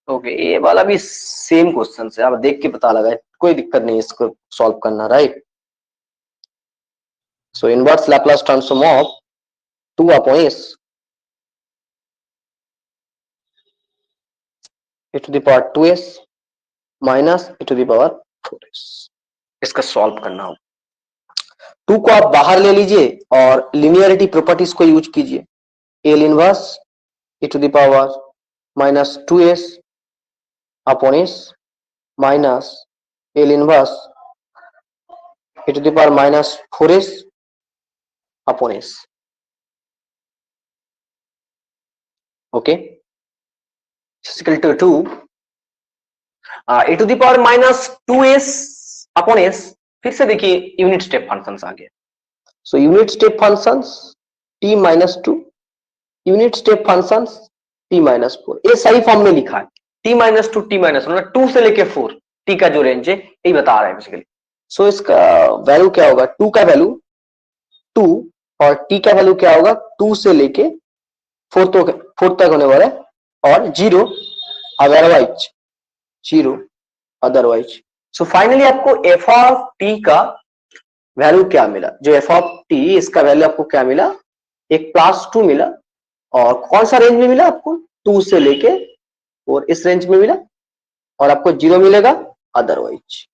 Speaker 1: ओके, ये वाला भी सेम क्वेश्चन है, आप देख के पता लगा, कोई दिक्कत नहीं इसको सॉल्व करना, right. So inverse Laplace transform of 2 upon s e to the power 2s minus e to the power 4s, इसका सॉल्व करना होगा। 2 को आप बाहर ले लीजिए और लिनियरिटी प्रॉपर्टीज को यूज कीजिए। L inverse e to the power minus 2s upon s minus L inverse e to the power minus 4s upon s। Okay, equal to 2 e to the power minus 2s upon s। फिर से देखिए unit step functions आ गया। So unit step functions t minus 2, unit step functions t minus 4। ये सही form में लिखा है, t माइनस 2 t माइनस 1, 2 से लेके 4 t का जो रेंज है यही बता रहा है बेसिकली। सो इसका वैल्यू क्या होगा, 2 का वैल्यू 2 और t का वैल्यू क्या होगा 2 से लेके 4 तक होने वाला है, और 0 अदरवाइज 0 अदरवाइज। सो फाइनली आपको f ऑफ t का वैल्यू क्या मिला, जो f ऑफ t इसका वैल्यू आपको क्या मिला, एक +2 मिला, और कौन सा रेंज में मिला आपको 2 से लेके और इस रेंज में मिला, और आपको 0 मिलेगा अदरवाइज।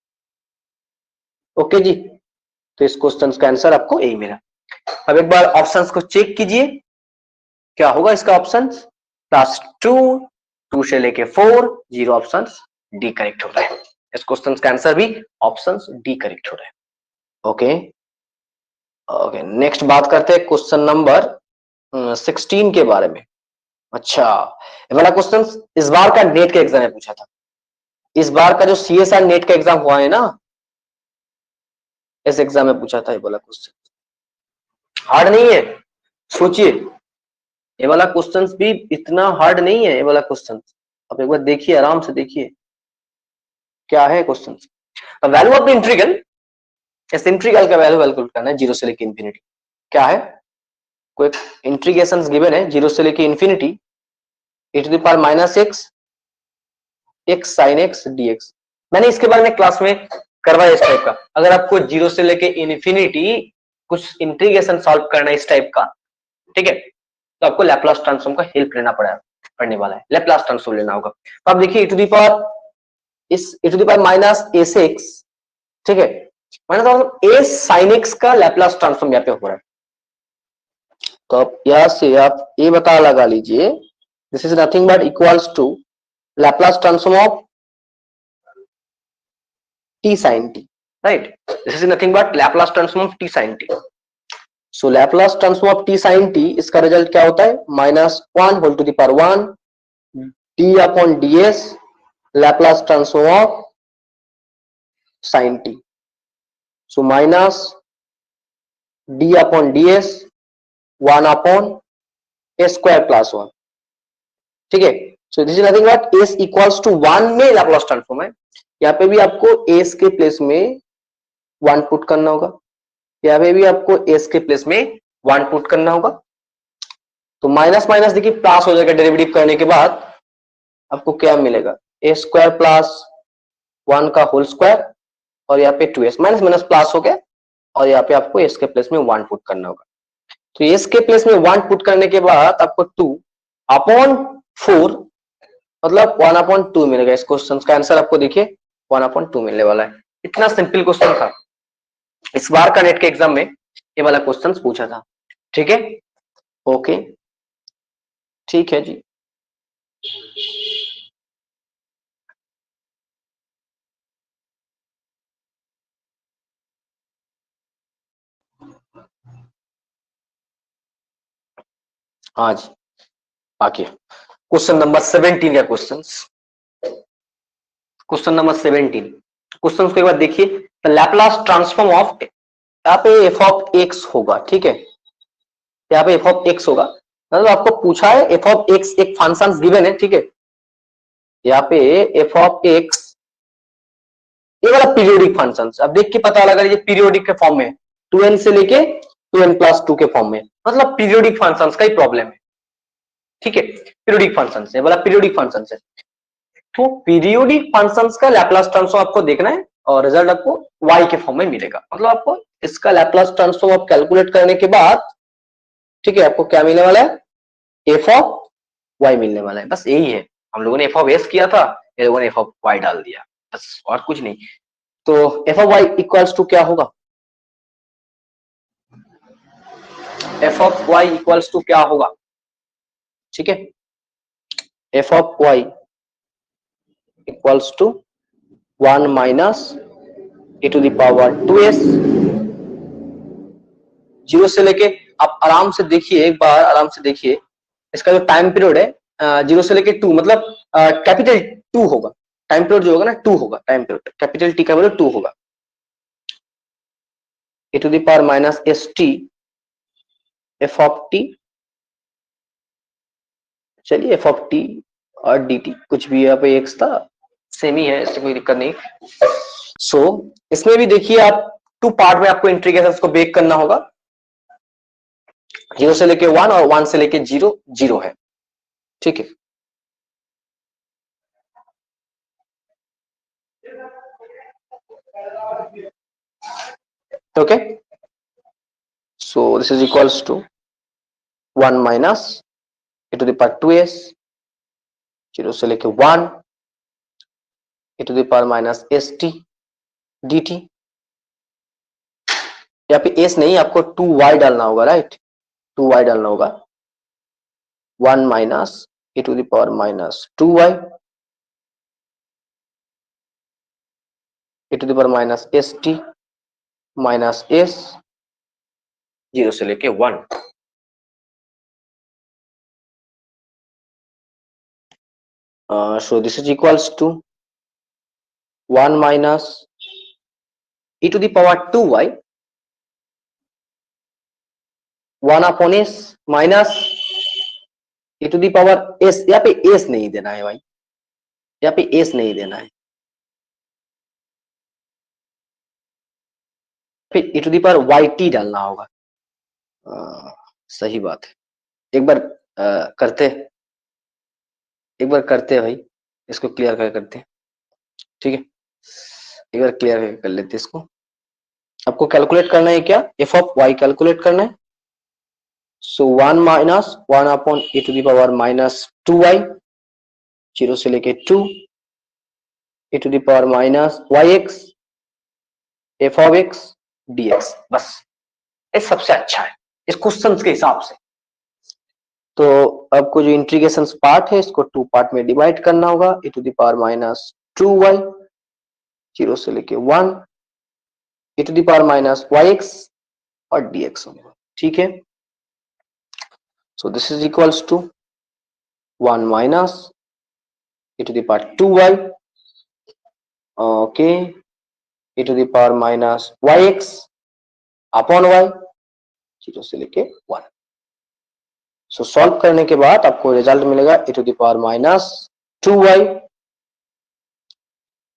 Speaker 1: ओके जी, तो इस क्वेश्चन का आंसर आपको यही मिला। अब एक बार ऑप्शंस को चेक कीजिए, क्या होगा इसका ऑप्शंस, +2, 2 से लेके 4, 0 ऑप्शंस डी करेक्ट हो रहा है। इस क्वेश्चन का आंसर भी ऑप्शंस डी करेक्ट हो रहा है। ओके ओके, नेक्स्ट बात करते हैं क्वेश्चन नंबर 16 के बारे में। अच्छा, ये वाला क्वेश्चन इस बार का नेट के एग्जाम में पूछा था। इस बार का जो CSR नेट का एग्जाम हुआ है ना, इस एग्जाम में पूछा था ये वाला क्वेश्चन। हार्ड नहीं है, सोचिए, ये वाला क्वेश्चन भी इतना हार्ड नहीं है। ये वाला क्वेश्चन आप एक बार देखिए, आराम से देखिए क्या है question. Value of the integral, इस इंटीग्रल का वैल्यू कैलकुलेट करना है 0 से लेके इंफिनिटी। क्या है, कोई इंटीग्रेशंस गिवन है 0 से लेके infinity, e to the power minus x sin x dx। मैंने इसके बारे में क्लास में करवाया इस टाइप का। अगर आपको 0 से लेके इन्फिनिटी कुछ इंटीग्रेशन सॉल्व करना है इस टाइप का, ठीक है, तो आपको लैप्लास ट्रांसफॉर्म का हेल्प लेना पड़ने वाला है, लैप्लास ट्रांसफॉर्म लेना होगा। तो आप देखिए e to the power minus s, ठीक है, माइनस a sin x का लैप्लास ट्रांसफॉर्म यहाँ पे हो रहा है। तो आप यहां से आप ये बता लगा लीजिए, this is nothing but equals to Laplace transform of t sin t, right? This is nothing but Laplace transform of t sin t. So Laplace transform of t sin t, इसका रिजल्ट क्या होता है, -1 whole to the power 1 d upon ds Laplace transform of sin t. So minus d upon ds 1 upon a square plus 1, ठीक है। So this is nothing but s equals to 1 में Laplace transform है। यहाँ पे भी आपको s के place में 1 पुट करना होगा, यहाँ पे भी आपको s के प्लेस में 1 पुट करना होगा। तो माइनस माइनस देखिए प्लस हो जाएगा, डेरिवेटिव करने के बाद आपको क्या मिलेगा, a स्क्वायर प्लस 1 का होल स्क्वायर, और यहाँ पे 2s, माइनस माइनस प्लस हो गया, और यहाँ पे आपको s के प्लेस में 1 पुट करना होगा। तो s के प्लेस में 1 पुट करने के बाद आपको 2 अपॉन 4 मतलब 1 अपॉन 2 मिलेगा। इस क्वेश्चन का आंसर आपको देखिए 1 अपॉन 2 मिलने वाला है। इतना सिंपल क्वेश्चन था, इस बार का नेट के एग्जाम में ये वाला क्वेश्चन पूछा था, ठीक है। ओके, ठीक है जी। हाँ जी, बाकी क्वेश्चन नंबर 17 का क्वेश्चन नंबर 17 क्वेश्चन को एक बार देखिए। द लैप्लास ट्रांसफॉर्म ऑफ, यहाँ पे f ऑफ x होगा, ठीक है, यहाँ पे f ऑफ x होगा, मतलब आपको पूछा है f ऑफ x एक फंक्शन गिवन है, ठीक है। यहाँ पे f ऑफ x ये वाला पीरियोडिक फंक्शन, अब देख के पता लगा ये पीरियोडिक के फॉर्म में 2n से लेके 2n प्लस 2 के फॉर्म में, मतलब पीरियोडिक फंक्शंस का ही प्रॉब्लम है, ठीक है। पीरियोडिक फंक्शन है, वाला पीरियोडिक फंक्शन है। तो पीरियोडिक फंक्शंस का लैप्लस ट्रांसफॉर्म आपको देखना है और रिजल्ट आपको y के फॉर्म में मिलेगा। मतलब आपको इसका लैप्लस ट्रांसफॉर्म आप कैलकुलेट करने के बाद, ठीक है, आपको क्या मिलने वाला है, एफ ऑफ वाई मिलने वाला है। बस यही है, हम लोगों ने एफ ऑफ एस किया था, ये लोगों ने एफ ऑफ वाई डाल दिया, बस और कुछ नहीं। तो f of y equals to क्या होगा, f of y equals to क्या होगा, ठीक है, f of y equals to 1 minus A to the power 2s, zero से लेके आप आराम से देखिए, एक बार आराम से देखिए, इसका जो टाइम पीरियड है जीरो से लेके 2, मतलब कैपिटल 2 होगा, टाइम पीरियड जो होगा ना 2 होगा, टाइम पीरियड कैपिटल टी का वैल्यू 2 होगा, e to the power minus s t f of t, चलिए एफ ऑफ टी और डी टी कुछ भी यहाँ पे एक्स था, सेम ही है, इससे कोई दिक्कत नहीं। सो इसमें भी देखिए आप 2 पार्ट में आपको इंटीग्रेशन को बेक करना होगा, 0 से लेके 1 और 1 से लेके 0 0 है, ठीक है। Okay, so this is equals to 1 minus A to the power 2s, 0 से लेके 1 e to the power minus s t d t, यहाँ पे एस नहीं, आपको 2y डालना होगा, राइट, 2y डालना होगा, 1 minus A to the power minus 2y e to the power minus s t minus s, 0 से लेके 1, so this is equals to 1 minus e to the power 2y 1 upon s minus e to the power s, यहाँ पे s नहीं देना है भाई, यहाँ पे s नहीं देना है, फिर e to the power yt डालना होगा। सही बात है, एक बार करते हैं भाई, इसको क्लियर करते हैं, ठीक है, एक बार क्लियर कर लेते हैं इसको। आपको कैलकुलेट करना है क्या, एफ ऑफ वाई कैलकुलेट करना है। So 1 minus 1 upon e to the power minus 2y, 0 से लेके 2 ए to the power minus yx f of x dx, बस ये सबसे अच्छा है इस क्वेश्चन के हिसाब से। तो आपको जो इंटीग्रेशन पार्ट है इसको 2 पार्ट में डिवाइड करना होगा, e to the power minus 2y 0 से लेके 1 e to the power minus yx और dx होगा, ठीक है। So this is equals to 1 minus A to the power 2y, okay, A to the power minus yx upon y 0 से लेके 1। सो solve करने के बाद आपको रिजल्ट मिलेगा e to the power minus 2y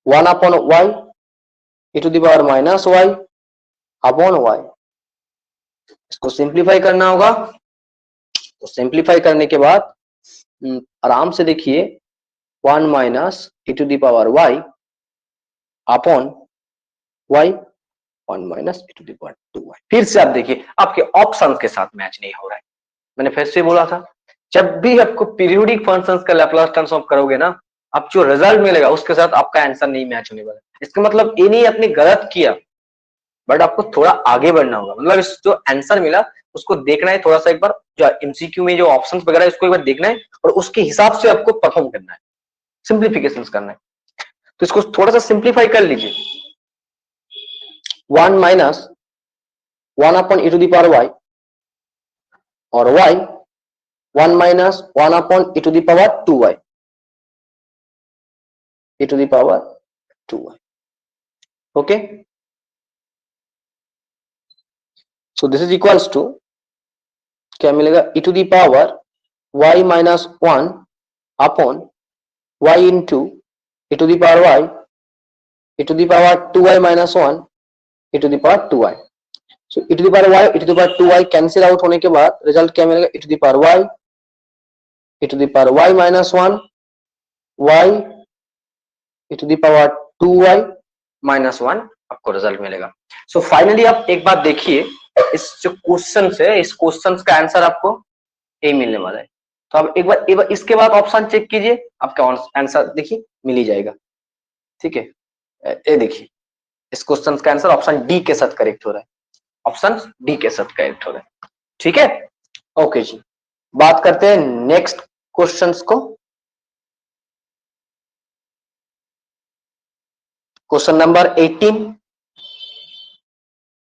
Speaker 1: 1 upon y e to the power minus y upon y। इसको simplify करना होगा, तो सिंप्लीफाई करने के बाद आराम से देखिए 1 minus A to the power y upon y 1 minus A to the power 2y। फिर से आप देखिए आपके ऑप्शंस के साथ मैच नहीं हो रहा है, मैंने फिर से बोला था जब भी आपको पीरियोडिक फंक्शंस का लैप्लस ट्रांसफॉर्म करोगे ना, आप जो रिजल्ट मिलेगा उसके साथ आपका आंसर नहीं मैच होने वाला। इसका मतलब ये नहीं आपने गलत किया, बट आपको थोड़ा आगे बढ़ना होगा, मतलब इस जो आंसर मिला उसको देखना है थोड़ा सा, एक बार जो एमसीक्यू में जो ऑप्शंस वगैरह है उसको एक बार देखना है और उसके हिसाब से आपको परफॉर्म करना है, सिंप्लीफिकेशंस करना है। तो इसको थोड़ा सा सिंप्लीफाई कर लीजिए, 1 minus 1 upon e to the power y और y 1 minus 1 upon e to the power 2y e to the power 2y, okay. So this is equals to क्या मिलेगा, e to the power y minus 1 upon y into e to the power y e to the power 2y minus 1 e to the power 2y। So e to the power y e to the power 2y cancel out होने के बाद result क्या मिलेगा, e to the power y e to the power y minus 1 y e to the power 2y minus 1 आपको result मिलेगा। So finally आप एक बात देखिए, इस जो क्वेश्चन है, इस क्वेश्चन का आंसर आपको ए मिलने वाला है। तो आप एक बार इसके बाद ऑप्शन चेक कीजिए, आपका आंसर देखिए मिल ही जाएगा। ठीक है, ये देखिए इस क्वेश्चन का आंसर ऑप्शन डी के साथ करेक्ट हो रहा है, ऑप्शन डी के साथ करेक्ट हो रहा है। ठीक है, ओके जी, बात करते हैं नेक्स्ट क्वेश्चंस को। क्वेश्चन नंबर 18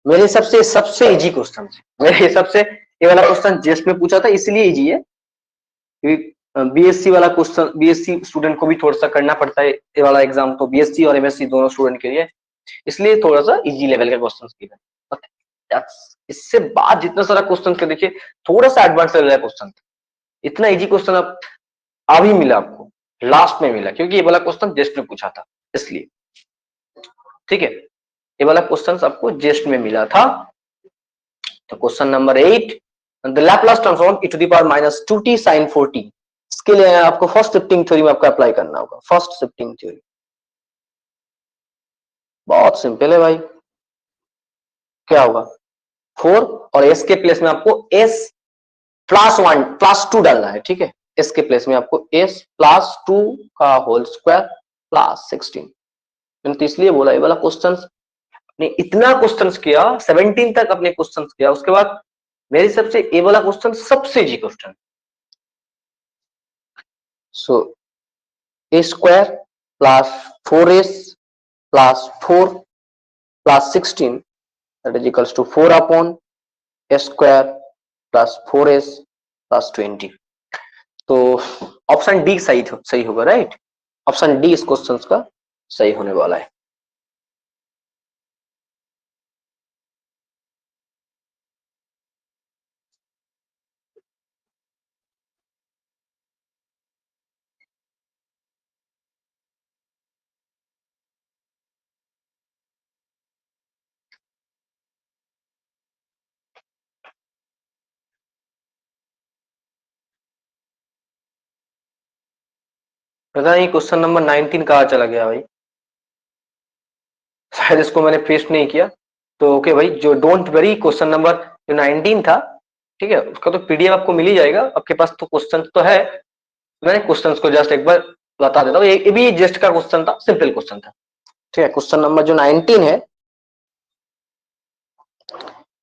Speaker 1: मेरे हिसाब से सबसे इजी क्वेश्चन है, मेरे हिसाब से ये वाला क्वेश्चन जेस्ट में पूछा था इसलिए इजी है, क्योंकि बीएससी वाला क्वेश्चन बीएससी स्टूडेंट को भी थोड़ा सा करना पड़ता है ये वाला एग्जाम, तो बीएससी और एमएससी दोनों स्टूडेंट के लिए, इसलिए थोड़ा सा इजी लेवल का क्वेश्चन किया। इससे बाद जितना सारा क्वेश्चन के देखिए थोड़ा सा एडवांस लेवल का क्वेश्चन, इतना इजी क्वेश्चन अब अभी मिला आपको, लास्ट में मिला, क्योंकि ये वाला क्वेश्चन जेस्ट में पूछा था इसलिए। ठीक है, ये वाला क्वेश्चन आपको जेस्ट में मिला था। तो question number 8, the Laplace transform e to the power minus 2t sin 4t, इसके लिए आपको फर्स्ट शिफ्टिंग थ्योरी में आपको अप्लाई करना होगा। फर्स्ट शिफ्टिंग थ्योरी बहुत सिंपल है भाई, क्या होगा 4 और s के प्लेस में आपको s प्लस 1 प्लस 2 डालना है। ठीक है, s के प्लेस में आपको s प्लस 2 का होल स्क्वायर प्लस 16। तो इसलिए बोला ये वाला क्वेश्चन ने इतना क्वेश्चंस किया, 17 तक अपने क्वेश्चंस किया, उसके बाद मेरे हिसाब से ये वाला क्वेश्चन सबसे easy question. So a square plus 4s plus 4 plus 16 that is equals to 4 upon s square plus 4s plus 20। तो ऑप्शन डी सही होगा, राइट? ऑप्शन डी इस क्वेश्चन का सही होने वाला है। पता नहीं क्वेश्चन नंबर 19 कहाँ चला गया भाई, शायद इसको मैंने पेस्ट नहीं किया। तो ओके भाई, जो डोंट वरी, क्वेश्चन नंबर जो 19 था, ठीक है, उसका तो पीडीएफ आपको मिल ही जाएगा, आपके पास तो क्वेश्चन तो है। मैंने क्वेश्चन को जस्ट एक बार बता देता हूँ, ये भी जस्ट का क्वेश्चन था, सिंपल क्वेश्चन था। ठीक है, क्वेश्चन नंबर जो 19 है,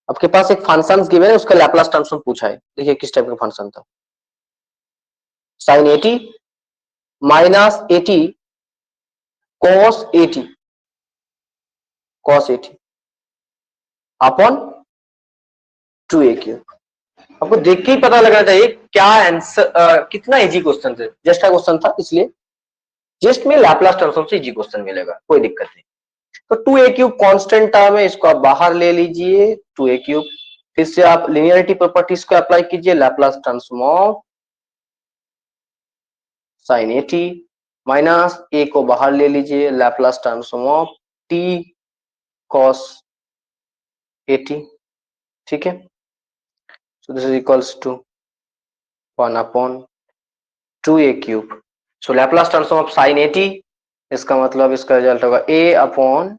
Speaker 1: आपके पास एक फंक्शन गिवन है, उसका लैपलास ट्रांसफॉर्म पूछा है। देखिए किस टाइप का फंक्शन था, sin 80 minus 80 cos 80 upon 2a cube. आपको देख के ही पता लगना चाहिए क्या आंसर, कितना इजी क्वेश्चन है, जस्ट का क्वेश्चन था, इसलिए जस्ट में लैपलास ट्रांसफॉर्म से इजी क्वेश्चन मिलेगा, कोई दिक्कत नहीं। तो 2a क्यूब कांस्टेंट टर्म है, इसको आप बाहर ले लीजिए 2a क्यूब, फिर से आप लिनियरिटी प्रॉपर्टीज को अप्लाई कीजिए, Laplace transform sin 80 minus a को बाहर ले लीजिए, Laplace transform of t cos 80। ठीक है, so this is equals to 1 upon 2a cube. So Laplace transform of sin 80, इसका मतलब इसका रिजल्ट होगा a upon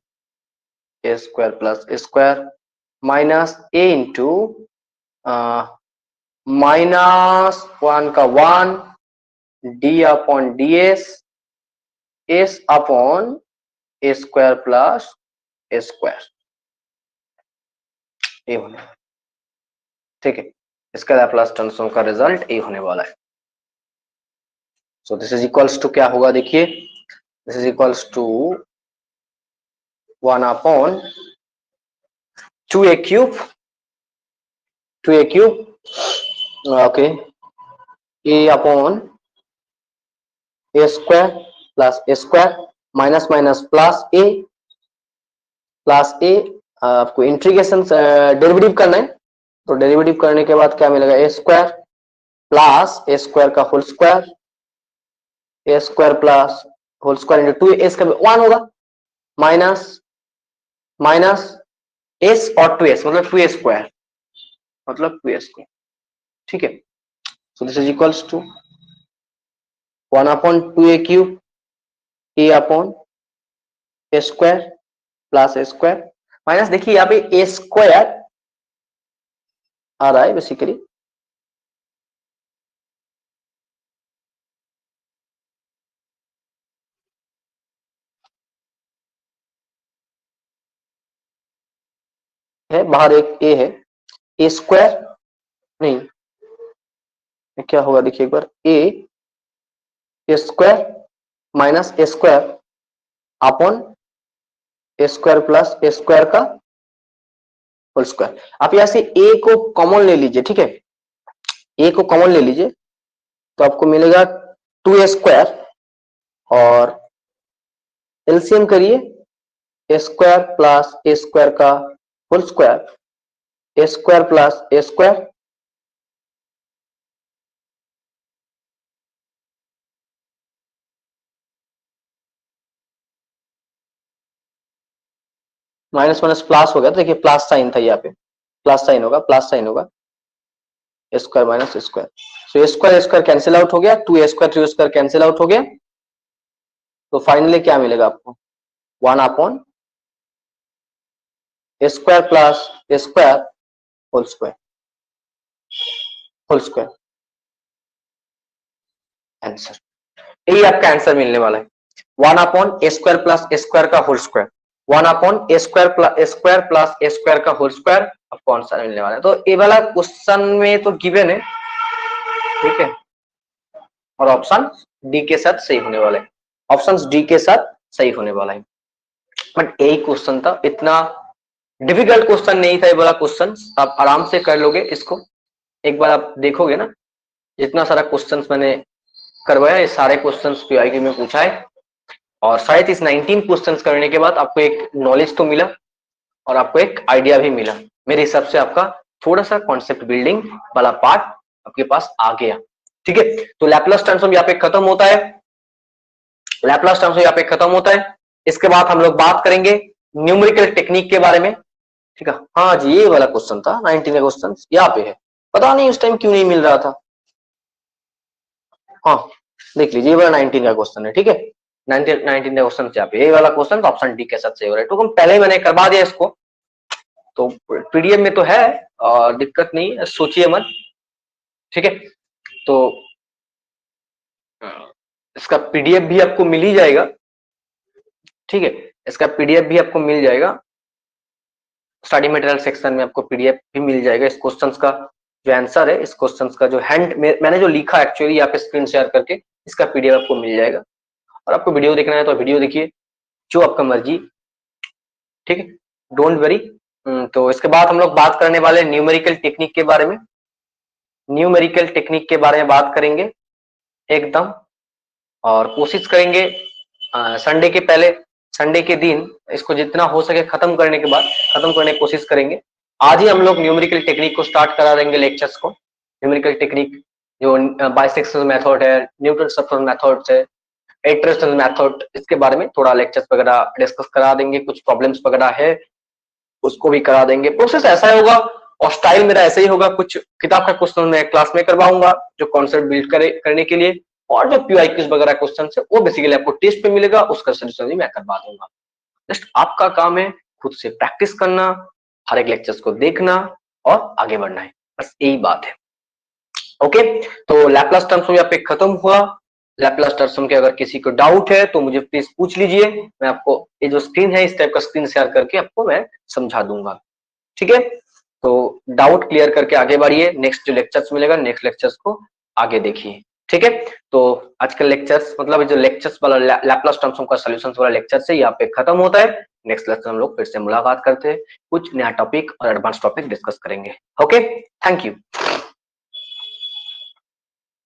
Speaker 1: a square plus a square minus a into minus 1 का 1 d upon ds s upon a square plus a square, ये होने। ठीक है, इसका लैपलास ट्रांसफॉर्म का रिजल्ट ए होने वाला है। So this is equals to क्या होगा, देखिए this is equals to 1 upon 2a cube okay, a upon a square plus a square minus minus plus a, आपको इंटीग्रेशन डेरिवेटिव करना है, तो डेरिवेटिव करने के बाद क्या मिलेगा, a square plus a square का whole square, a square plus whole square into 2 s का 1 होगा, माइनस माइनस एस और 2s मतलब 2a स्क्वायर, मतलब 2a स्क्वायर। ठीक है, so this is equals to 1 upon 2a cube a upon a square plus a square minus, देखिए यहाँ पे ए स्क्वायर आ रहा है बेसिकली, है बाहर एक ए है, ए स्क्वायर नहीं, क्या होगा देखिए एक बार, ए square minus A square upon a square plus a square का होल स्क्वायर। आप यहां से ए को कॉमन ले लीजिए, ठीक है, ए को कॉमन ले लीजिए तो आपको मिलेगा 2a स्क्वायर, और एलसीएम करिए, ए स्क्वायर प्लस ए स्क्वायर का whole square, a square plus a square minus minus plus हो गया, तो देखिए प्लस साइन था यहाँ पे, प्लस साइन होगा, प्लस साइन होगा, ए स्क्वायर माइनस स्क्वायर, सो ए स्क्वायर कैंसिल आउट हो गया, 2a square 3a square cancel out हो गया, तो फाइनली क्या मिलेगा आपको, 1 upon a square plus a square whole square, whole square answer, यही आपका आंसर मिलने वाला है, 1 upon a square plus a square का whole square, 1 upon a square plus a square का होल स्क्वायर आपको आंसर मिलने वाला है। तो ये वाला क्वेश्चन में तो गिवन है, ठीक है, और ऑप्शन डी के साथ सही होने वाला है, ऑप्शन डी के साथ सही होने वाला है। बट यही क्वेश्चन था, इतना डिफिकल्ट क्वेश्चन नहीं था ये वाला क्वेश्चन, आप आराम से कर लोगे इसको, एक बार आप देखोगे ना, जितना सारा क्वेश्चंस मैंने करवाया ये सारे क्वेश्चंस पीआईक्यू में पूछा है, और शायद इस 19 क्वेश्चंस करने के बाद आपको एक नॉलेज तो मिला और आपको एक आइडिया भी मिला, मेरे हिसाब से आपका थोड़ा सा कॉन्सेप्ट बिल्डिंग वाला पार्ट आपके पास आ गया, ठीक है। तो लैपलास ट्रांसफॉर्म यहाँ पे खत्म होता है, लैपलास ट्रांसफॉर्म यहाँ पे खत्म होता है। इसके बाद हम लोग बात करेंगे न्यूमेरिकल टेक्निक के बारे में, ठीक है। हाँ जी, ये वाला क्वेश्चन था 19 का क्वेश्चन यहाँ पे है, पता नहीं उस टाइम क्यों नहीं मिल रहा था, हाँ देख लीजिए, ये वाला 19 का क्वेश्चन है, ठीक है, 19 का क्वेश्चन यहाँ पे, ये वाला क्वेश्चन तो ऑप्शन डी के साथ सही हो रहा है, तो हम पहले ही मैंने करवा दिया इसको, तो पीडीएफ में तो है और दिक्कत नहीं है, सोचिए मत, ठीक है। तो इसका पीडीएफ भी आपको मिल ही जाएगा, ठीक है, इसका पीडीएफ भी आपको मिल जाएगा, स्टडी मटेरियल सेक्शन में आपको पीडीएफ भी मिल जाएगा, इस क्वेश्चन का जो आंसर है, इस क्वेश्चन का जो हैंड मैंने जो लिखा एक्चुअली यहाँ पे स्क्रीन शेयर करके, इसका पीडीएफ आपको मिल जाएगा, और आपको वीडियो देखना है तो वीडियो देखिए, जो आपका मर्जी, ठीक है, डोंट वरी। तो इसके बाद हम लोग बात करने वाले न्यूमेरिकल टेक्निक के बारे में, न्यूमेरिकल टेक्निक के बारे में बात करेंगे एकदम, और कोशिश करेंगे संडे के पहले, संडे के दिन इसको जितना हो सके खत्म करने के बाद, खत्म करने की कोशिश करेंगे। आज ही हम लोग न्यूमेरिकल टेक्निक को स्टार्ट करा देंगे लेक्चर्स को, न्यूमेरिकल टेक्निक जो बाइसेक्शन मेथड है, न्यूटन सब्सट्रैक्शन मेथड्स है, इटरेशन मेथड, इसके बारे में थोड़ा लेक्चर्स वगैरह डिस्कस करा देंगे, कुछ प्रॉब्लम्स वगैरह है उसको भी करा देंगे। प्रोसेस ऐसा ही होगा और स्टाइल मेरा ऐसा ही होगा, कुछ किताब का क्वेश्चन मैं क्लास में करवाऊंगा जो कॉन्सेप्ट बिल्ड करने के लिए, और जो पीआईक्यूज वगैरह क्वेश्चन है वो बेसिकली आपको टेस्ट पे मिलेगा, उसका सोल्यूशन भी मैं करवा दूंगा। जस्ट आपका काम है खुद से प्रैक्टिस करना, हर एक लेक्चर्स को देखना और आगे बढ़ना है, बस यही बात है। ओके, तो लैपलास ट्रांसफॉर्म यहाँ पे खत्म हुआ। लैपलास ट्रांसफॉर्म के अगर किसी को डाउट है तो मुझे प्लीज पूछ लीजिए, मैं आपको ये जो स्क्रीन है इस टाइप का स्क्रीन शेयर करके आपको मैं समझा दूंगा, ठीक है। तो डाउट क्लियर करके आगे बढ़िए, नेक्स्ट जो लेक्चर्स मिलेगा नेक्स्ट लेक्चर्स को आगे देखिए, ठीक है। तो आज का लेक्चर्स मतलब जो लेक्चर्स वाला लैपलास ट्रांसफॉर्म का सॉल्यूशंस वाला लेक्चर से यहाँ पे खत्म होता है। नेक्स्ट लेक्चर हम लोग फिर से मुलाकात करते हैं, कुछ नया टॉपिक और एडवांस टॉपिक डिस्कस करेंगे। Okay, thank you.